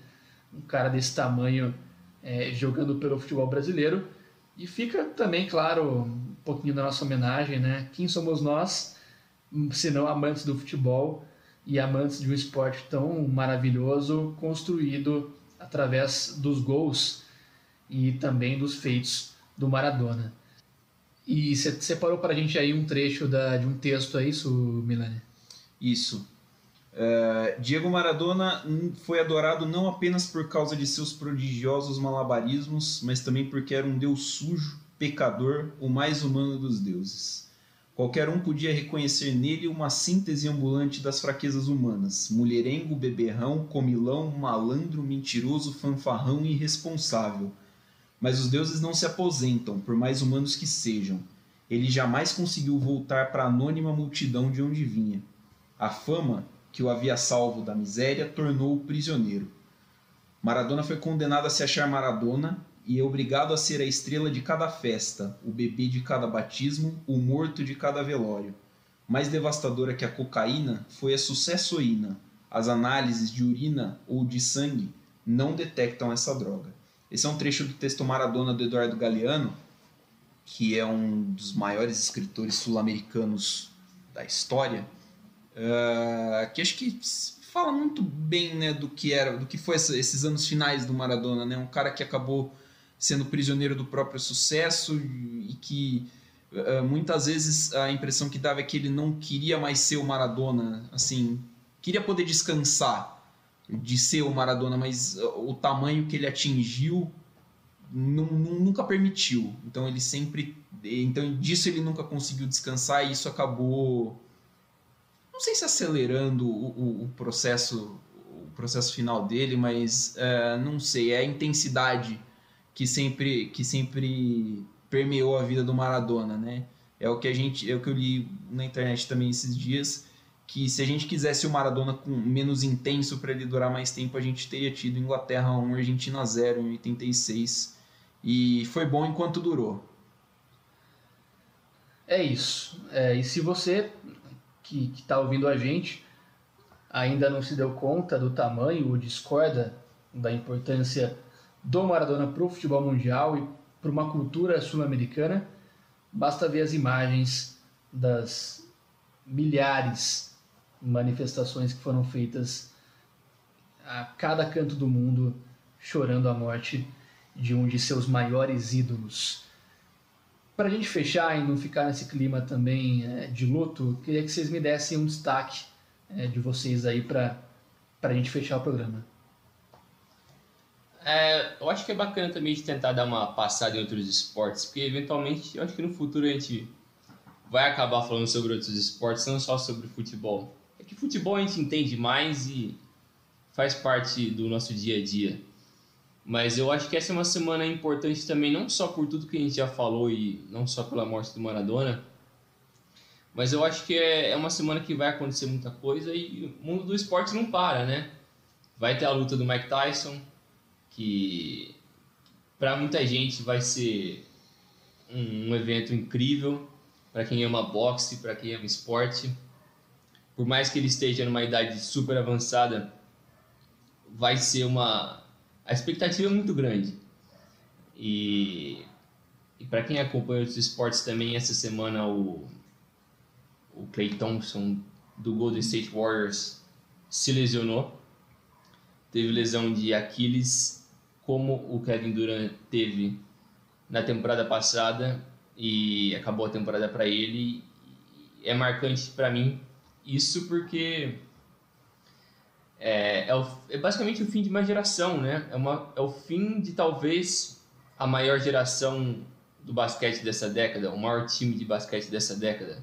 um cara desse tamanho jogando pelo futebol brasileiro. E fica também, claro, um pouquinho da nossa homenagem, né? Quem somos nós, se não amantes do futebol e amantes de um esporte tão maravilhoso, construído através dos gols e também dos feitos do Maradona. E você separou para a gente aí um trecho de um texto, é isso, Milani? Isso. Diego Maradona foi adorado não apenas por causa de seus prodigiosos malabarismos, mas também porque era um deus sujo, pecador, o mais humano dos deuses. Qualquer um podia reconhecer nele uma síntese ambulante das fraquezas humanas: mulherengo, beberrão, comilão, malandro, mentiroso, fanfarrão e irresponsável. Mas os deuses não se aposentam, por mais humanos que sejam. Ele jamais conseguiu voltar para a anônima multidão de onde vinha. A fama, que o havia salvo da miséria, tornou-o prisioneiro. Maradona foi condenado a se achar Maradona e é obrigado a ser a estrela de cada festa, o bebê de cada batismo, o morto de cada velório. Mais devastadora que a cocaína foi a sucessoína. As análises de urina ou de sangue não detectam essa droga. Esse é um trecho do texto Maradona do Eduardo Galeano, que é um dos maiores escritores sul-americanos da história, que acho que fala muito bem, né, do que foi esses anos finais do Maradona, né? Um cara que acabou sendo prisioneiro do próprio sucesso e que muitas vezes a impressão que dava é que ele não queria mais ser o Maradona, assim, queria poder descansar de ser o Maradona, mas o tamanho que ele atingiu nunca permitiu. Então disso ele nunca conseguiu descansar e isso acabou, não sei se acelerando o processo final dele, mas não sei, é a intensidade que sempre permeou a vida do Maradona, né? É o que eu li na internet também esses dias, que se a gente quisesse o Maradona com menos intenso para ele durar mais tempo, a gente teria tido Inglaterra 1, Argentina 0 em 86, e foi bom enquanto durou. É isso. E se você que está ouvindo a gente ainda não se deu conta do tamanho ou discorda da importância do Maradona para o futebol mundial e para uma cultura sul-americana, basta ver as imagens das milhares manifestações que foram feitas a cada canto do mundo, chorando a morte de um de seus maiores ídolos. Para a gente fechar e não ficar nesse clima também de luto, queria que vocês me dessem um destaque de vocês aí para a gente fechar o programa. Eu acho que é bacana também de tentar dar uma passada em outros esportes, porque eventualmente eu acho que no futuro a gente vai acabar falando sobre outros esportes, não só sobre futebol. É que futebol a gente entende mais e faz parte do nosso dia a dia. Mas eu acho que essa é uma semana importante também, não só por tudo que a gente já falou e não só pela morte do Maradona, mas eu acho que é uma semana que vai acontecer muita coisa e o mundo do esporte não para, né? Vai ter a luta do Mike Tyson, que para muita gente vai ser um evento incrível, para quem ama boxe, para quem ama esporte. Por mais que ele esteja numa idade super avançada, vai ser a expectativa é muito grande. E para quem acompanha os esportes também, essa semana o Klay Thompson do Golden State Warriors se lesionou. Teve lesão de Aquiles, como o Kevin Durant teve na temporada passada, e acabou a temporada para ele. É marcante para mim Isso porque é basicamente o fim de uma geração, né? É o fim de talvez a maior geração do basquete dessa década, o maior time de basquete dessa década.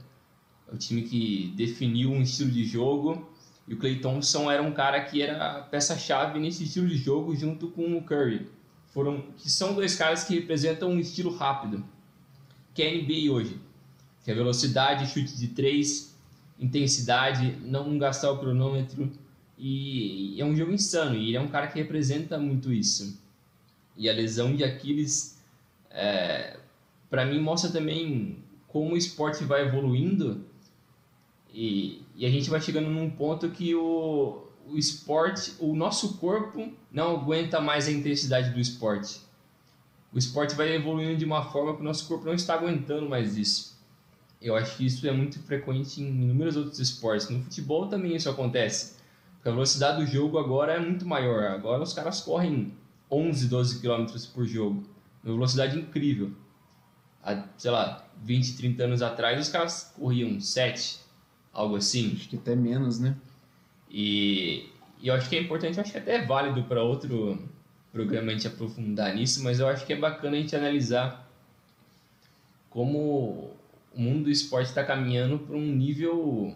É o time que definiu um estilo de jogo, e o Klay Thompson era um cara que era peça-chave nesse estilo de jogo junto com o Curry. Que são dois caras que representam um estilo rápido, que é a NBA hoje. Que é velocidade, chute de 3, intensidade, não gastar o cronômetro. E é um jogo insano, e ele é um cara que representa muito isso. E a lesão de Aquiles, para mim, mostra também como o esporte vai evoluindo, e a gente vai chegando num ponto que o esporte, o nosso corpo não aguenta mais a intensidade do esporte. O esporte vai evoluindo de uma forma que o nosso corpo não está aguentando mais isso. Eu acho que isso é muito frequente em inúmeros outros esportes. No futebol também isso acontece. Porque a velocidade do jogo agora é muito maior. Agora os caras correm 11, 12 km por jogo. Uma velocidade incrível. Há, sei lá, 20, 30 anos atrás os caras corriam 7, algo assim. Acho que até menos, né? E eu acho que é importante, eu acho que até é válido para outro programa a gente aprofundar nisso, mas eu acho que é bacana a gente analisar como o mundo do esporte está caminhando para um nível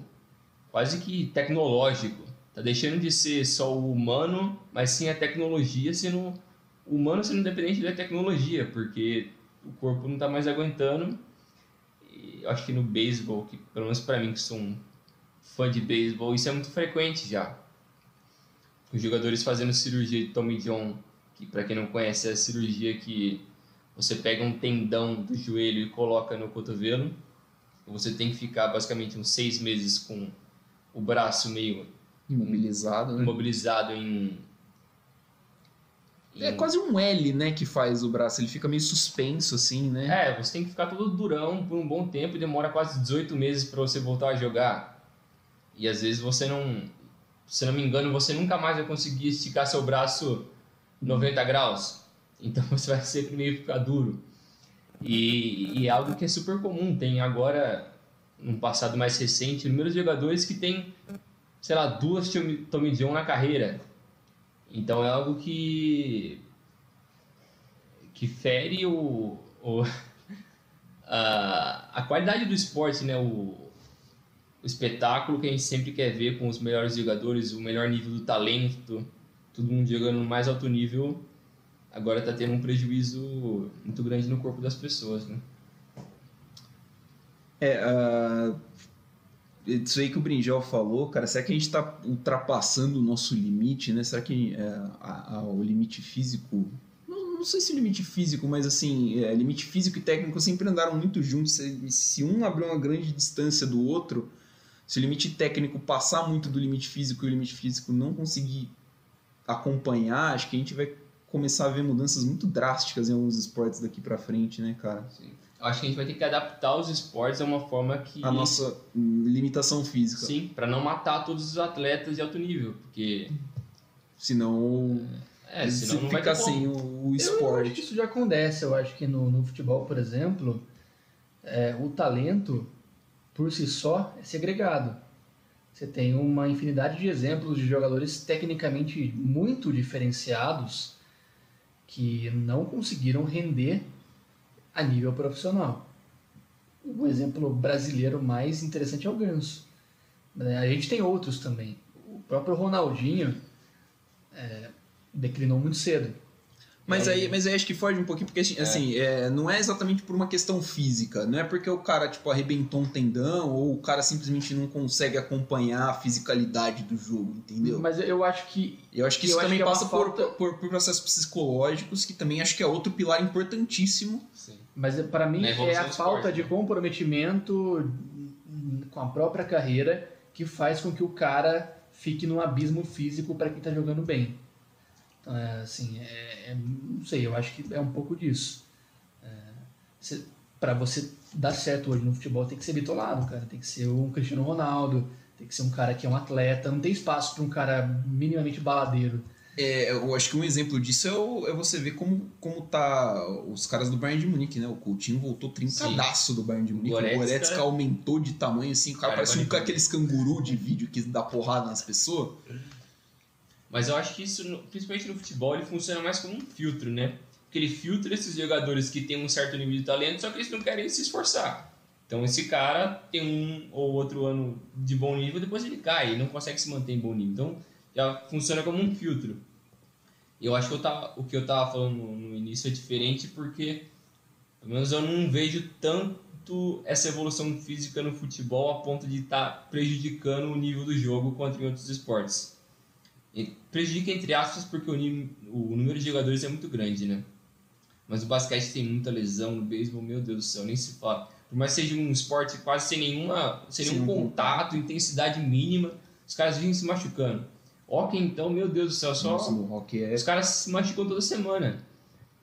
quase que tecnológico. Está deixando de ser só o humano, mas sim a tecnologia sendo o humano sendo independente da tecnologia, porque o corpo não está mais aguentando. E eu acho que no beisebol, que pelo menos para mim que sou um fã de beisebol, isso é muito frequente já. Os jogadores fazendo cirurgia de Tommy John, que para quem não conhece é a cirurgia que você pega um tendão do joelho e coloca no cotovelo. Você tem que ficar basicamente uns 6 meses com o braço meio Imobilizado, né? imobilizado É quase um L, né, que faz o braço. Ele fica meio suspenso, assim, né? Você tem que ficar todo durão por um bom tempo e demora quase 18 meses para você voltar a jogar. E às vezes você não... Se não me engano, você nunca mais vai conseguir esticar seu braço 90 graus. Então você vai sempre meio ficar duro. E é algo que é super comum. Tem agora, num passado mais recente, inúmeros jogadores que têm, sei lá, 2 Tommy John na carreira. Então é algo que fere a qualidade do esporte, né? O espetáculo que a gente sempre quer ver com os melhores jogadores, o melhor nível do talento, todo mundo jogando no mais alto nível, agora está tendo um prejuízo muito grande no corpo das pessoas, né? Isso aí que o Brinjal falou, cara, será que a gente está ultrapassando o nosso limite, né? Será que o limite físico... Não sei se o limite físico, mas assim, limite físico e técnico sempre andaram muito juntos. Se um abrir uma grande distância do outro, se o limite técnico passar muito do limite físico e o limite físico não conseguir acompanhar, acho que a gente vai começar a ver mudanças muito drásticas em alguns esportes daqui pra frente, né, cara? Sim. Eu acho que a gente vai ter que adaptar os esportes a uma forma que... A nossa limitação física. Sim, para não matar todos os atletas de alto nível, porque... Senão... senão não vai ficar ter sem como. o esporte. Eu acho que isso já acontece. Eu acho que no futebol, por exemplo, o talento, por si só, é segregado. Você tem uma infinidade de exemplos de jogadores tecnicamente muito diferenciados que não conseguiram render a nível profissional. O exemplo brasileiro mais interessante é o Ganso. A gente tem outros também. O próprio Ronaldinho declinou muito cedo. Mas aí acho que foge um pouquinho, porque assim, não é exatamente por uma questão física, não é porque o cara tipo, arrebentou um tendão ou o cara simplesmente não consegue acompanhar a fisicalidade do jogo, entendeu? Mas eu acho que... isso também passa por processos psicológicos, que também acho que é outro pilar importantíssimo. Sim. Mas para mim é a falta de comprometimento com a própria carreira que faz com que o cara fique num abismo físico para quem está jogando bem. Então, não sei, eu acho que é um pouco disso. Para você dar certo hoje no futebol, tem que ser bitolado, cara. Tem que ser um Cristiano Ronaldo, tem que ser um cara que é um atleta. Não tem espaço para um cara minimamente baladeiro. Eu acho que um exemplo disso é você ver como tá os caras do Bayern de Munique, né? O Coutinho voltou trincadaço do Bayern de Munique. O Goretzka aumentou de tamanho, assim. O cara parece aqueles canguru de vídeo que dá porrada nas pessoas. Mas eu acho que isso, principalmente no futebol, ele funciona mais como um filtro, né? Porque ele filtra esses jogadores que têm um certo nível de talento, só que eles não querem se esforçar. Então esse cara tem um ou outro ano de bom nível, depois ele cai, ele não consegue se manter em bom nível. Então já funciona como um filtro. Eu acho que o que eu tava falando no início é diferente porque, pelo menos, eu não vejo tanto essa evolução física no futebol a ponto de estar prejudicando o nível do jogo quanto em outros esportes. E prejudica entre aspas porque o número de jogadores é muito grande, né? Mas o basquete tem muita lesão, no beisebol, meu Deus do céu, nem se fala. Por mais que seja um esporte quase sem nenhum contato, intensidade mínima, os caras vivem se machucando. Hockey, então, meu Deus do céu, os caras se machucam toda semana.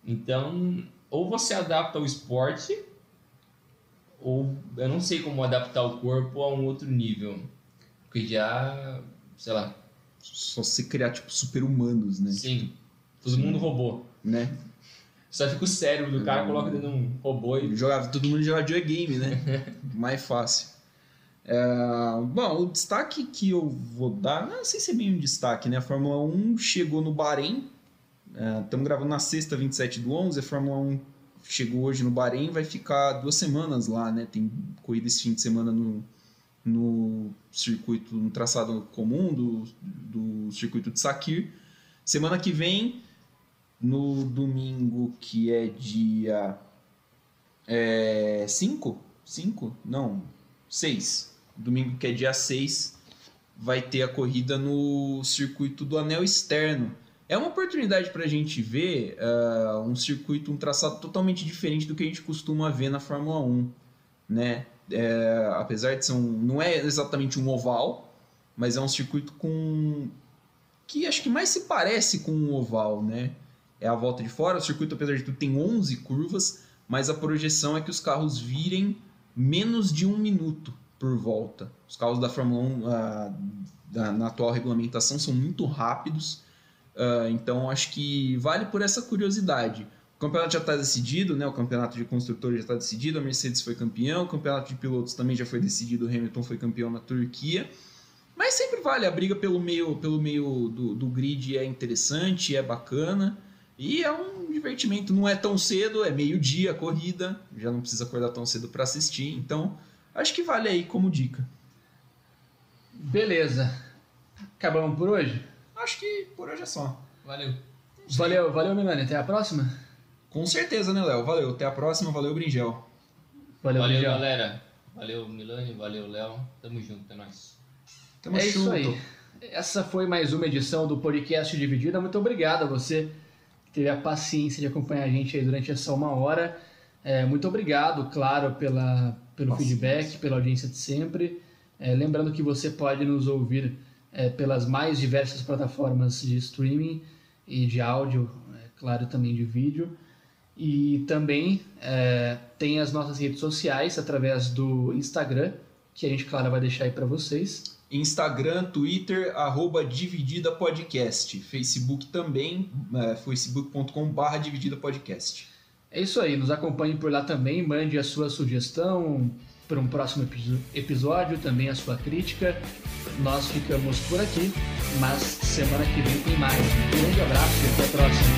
Então, ou você adapta o esporte, ou eu não sei como adaptar o corpo a um outro nível. Porque já, sei lá... Só se criar, tipo, super-humanos, né? Sim, todo mundo robô. Né? Só fica o cérebro do cara, coloca dentro de um robô e... Todo mundo joga videogame, né? Mais fácil. Bom, o destaque que eu vou dar, não sei se é bem um destaque, né? A Fórmula 1 chegou no Bahrein, estamos gravando na sexta, 27/11, a Fórmula 1 chegou hoje no Bahrein, vai ficar 2 semanas lá, né? Tem corrida esse fim de semana no circuito, no traçado comum do circuito de Sakir. Semana que vem, no domingo, que é dia 6. Domingo, que é dia 6, vai ter a corrida no circuito do Anel Externo. É uma oportunidade para a gente ver um circuito, um traçado totalmente diferente do que a gente costuma ver na Fórmula 1, né? Apesar de ser não é exatamente um oval, mas é um circuito que acho que mais se parece com um oval, né? É a volta de fora. O circuito, apesar de tudo, tem 11 curvas, mas a projeção é que os carros virem menos de 1 minuto por volta. Os carros da Fórmula 1 na atual regulamentação são muito rápidos, então acho que vale por essa curiosidade. O campeonato já está decidido, né? O campeonato de construtores já está decidido, a Mercedes foi campeão, o campeonato de pilotos também já foi decidido, o Hamilton foi campeão na Turquia. Mas sempre vale, a briga pelo meio do grid é interessante, é bacana. E é um divertimento, não é tão cedo, é meio-dia a corrida, já não precisa acordar tão cedo para assistir, então acho que vale aí como dica. Beleza. Acabamos por hoje? Acho que por hoje é só. Valeu, Milani. Até a próxima? Com certeza, né, Léo? Valeu, até a próxima, valeu, Bringel. Valeu, Bringel. Galera. Valeu, Milani, valeu, Léo. Tamo junto, é nóis. Tamo junto. Isso aí. Essa foi mais uma edição do Podcast Dividida. Muito obrigado a você que teve a paciência de acompanhar a gente aí durante essa 1 hora. Muito obrigado, claro, pelo feedback, pela audiência de sempre. Lembrando que você pode nos ouvir pelas mais diversas plataformas de streaming e de áudio, claro, também de vídeo. E também tem as nossas redes sociais através do Instagram, que a gente, claro, vai deixar aí para vocês. Instagram, Twitter, @DivididaPodcast. Facebook também, facebook.com/DivididaPodcast. É isso aí, nos acompanhe por lá também, mande a sua sugestão para um próximo episódio, também a sua crítica. Nós ficamos por aqui, mas semana que vem tem mais. Um grande abraço e até a próxima.